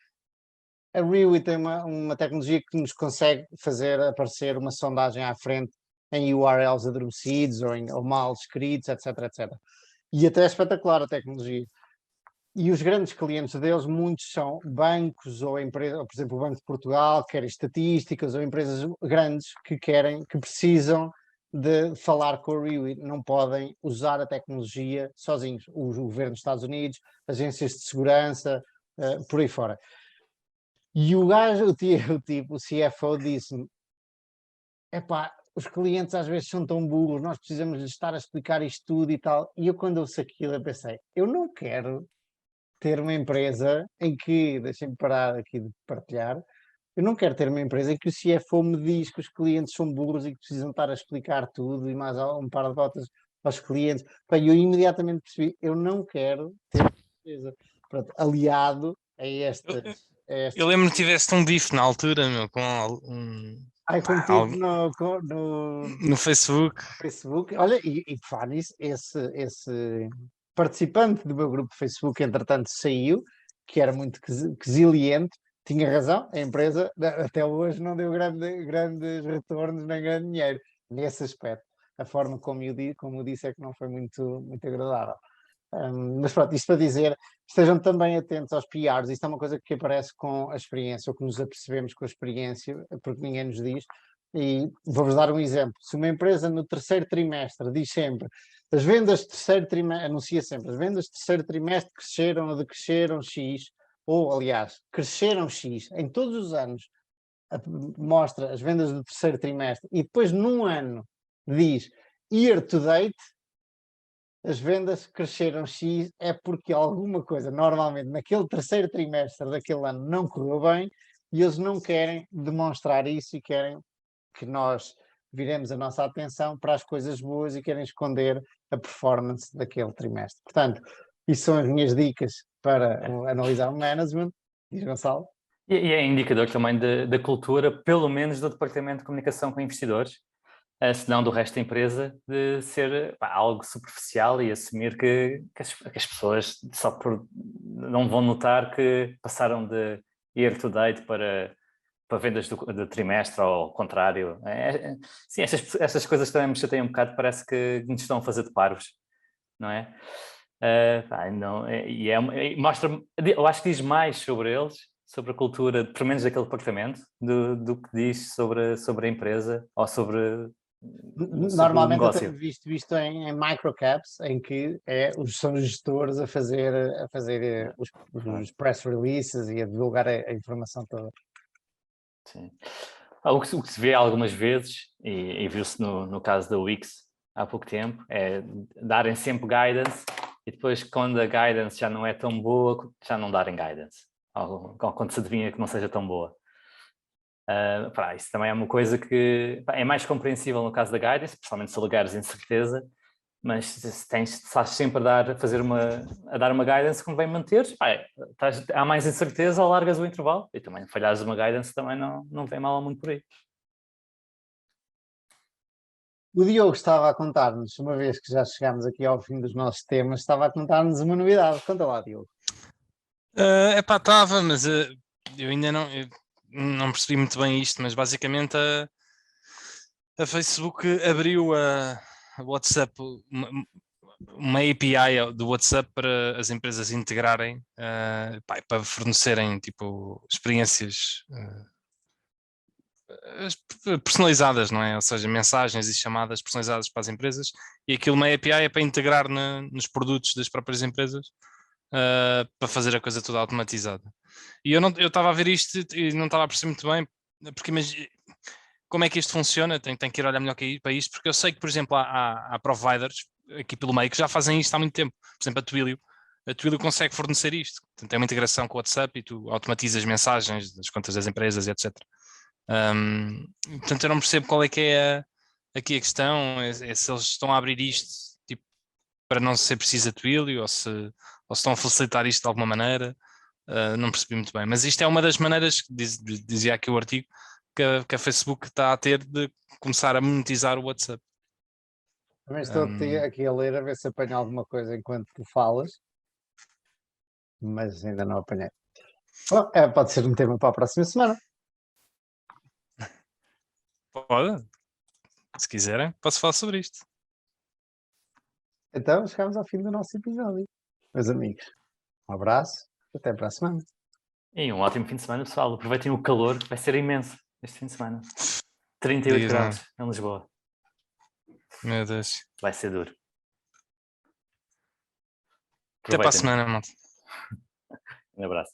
Speaker 1: a Riwi tem uma tecnologia que nos consegue fazer aparecer uma sondagem à frente em URLs adormecidos ou mal escritos, etc, etc. E até é espetacular a tecnologia. E os grandes clientes deles, muitos são bancos ou empresas, ou, por exemplo, o Banco de Portugal, que querem estatísticas, ou empresas grandes que precisam de falar com a Riwi, não podem usar a tecnologia sozinhos. O governo dos Estados Unidos, agências de segurança, por aí fora. E o gajo, o CFO disse-me, epá, os clientes às vezes são tão burros, nós precisamos de estar a explicar isto tudo e tal. E eu quando ouço aquilo, eu pensei, eu não quero ter uma empresa em que, deixem-me parar aqui de partilhar, eu não quero ter uma empresa em que o CFO me diz que os clientes são burros e que precisam estar a explicar tudo e mais um par de botas aos clientes. E eu imediatamente percebi, eu não quero ter uma empresa. Pronto, aliado a estas...
Speaker 2: Eu lembro que tiveste um bife na altura, meu, com
Speaker 1: contigo
Speaker 2: no Facebook.
Speaker 1: Facebook. Olha, e por falar nisso, esse participante do meu grupo de Facebook, entretanto, saiu, que era muito resiliente, tinha razão, a empresa até hoje não deu grandes retornos nem grande dinheiro nesse aspecto. A forma como eu disse é que não foi muito agradável. Mas pronto, isto para dizer, estejam também atentos aos PRs, isto é uma coisa que aparece com a experiência, ou que nos apercebemos com a experiência, porque ninguém nos diz, e vou-vos dar um exemplo. Se uma empresa no terceiro trimestre diz sempre, as vendas de terceiro trimestre, anuncia sempre, as vendas de terceiro trimestre cresceram ou decresceram X, ou aliás, cresceram X em todos os anos, mostra as vendas do terceiro trimestre, e depois num ano diz year to date, as vendas cresceram X, é porque alguma coisa, normalmente naquele terceiro trimestre daquele ano, não correu bem e eles não querem demonstrar isso e querem que nós viremos a nossa atenção para as coisas boas e querem esconder a performance daquele trimestre. Portanto, isso são as minhas dicas para analisar o management. Diz Gonçalo.
Speaker 3: E é indicador também da cultura, pelo menos do Departamento de Comunicação com Investidores, se não do resto da empresa, de ser algo superficial e assumir que as pessoas só não vão notar que passaram de year to date para vendas do trimestre, ou ao contrário. Sim, essas coisas também me chateiam um bocado, parece que nos estão a fazer de parvos, não é? Mostra, eu acho que diz mais sobre eles, sobre a cultura, pelo menos daquele departamento, do que diz sobre a empresa ou sobre
Speaker 1: Normalmente
Speaker 3: o
Speaker 1: eu tenho visto isto em microcaps, em que são os gestores a fazer os press releases e a divulgar a informação toda.
Speaker 3: Sim. O que se vê algumas vezes, e viu-se no caso da Wix há pouco tempo, é darem sempre guidance e depois, quando a guidance já não é tão boa, já não darem guidance, ou quando se adivinha que não seja tão boa. Isso também é uma coisa que é mais compreensível no caso da guidance, principalmente se alegares incerteza, mas se estás sempre a dar uma guidance que convém manter, há mais incerteza, largas o intervalo, e também falhares uma guidance também não vem mal muito por aí.
Speaker 1: O Diogo estava a contar-nos, uma vez que já chegámos aqui ao fim dos nossos temas, estava a contar-nos uma novidade. Conta lá, Diogo.
Speaker 2: Estava, mas eu ainda não percebi muito bem isto, mas basicamente a Facebook abriu a WhatsApp, uma API do WhatsApp para as empresas integrarem, para fornecerem tipo experiências personalizadas, não é? Ou seja, mensagens e chamadas personalizadas para as empresas, e aquilo, uma API, é para integrar nos produtos das próprias empresas, para fazer a coisa toda automatizada. E eu estava a ver isto e não estava a perceber muito bem, porque como é que isto funciona. Tenho que ir olhar melhor para isto, porque eu sei que, por exemplo, há providers aqui pelo meio que já fazem isto há muito tempo. Por exemplo, a Twilio consegue fornecer isto. Tem uma integração com o WhatsApp e tu automatizas mensagens das contas das empresas e etc. Portanto, eu não percebo qual é que é aqui a questão, se eles estão a abrir isto tipo, para não ser preciso a Twilio, ou se estão a facilitar isto de alguma maneira. Não percebi muito bem. Mas isto é uma das maneiras, que dizia aqui o artigo, que a Facebook está a ter de começar a monetizar o WhatsApp.
Speaker 1: Também estou aqui a ler a ver se apanho alguma coisa enquanto tu falas, mas ainda não apanhei. Bom, pode ser um tema para a próxima semana.
Speaker 2: Pode, se quiserem, posso falar sobre isto.
Speaker 1: Então, chegamos ao fim do nosso episódio. Meus amigos, um abraço, até para a semana.
Speaker 3: E um ótimo fim de semana, pessoal. Aproveitem o calor, que vai ser imenso este fim de semana. 38
Speaker 2: Diz,
Speaker 3: graus em Lisboa.
Speaker 2: Meu Deus.
Speaker 3: Vai ser duro.
Speaker 2: Até para a
Speaker 3: Aproveitem.
Speaker 2: semana, malta.
Speaker 3: Um abraço.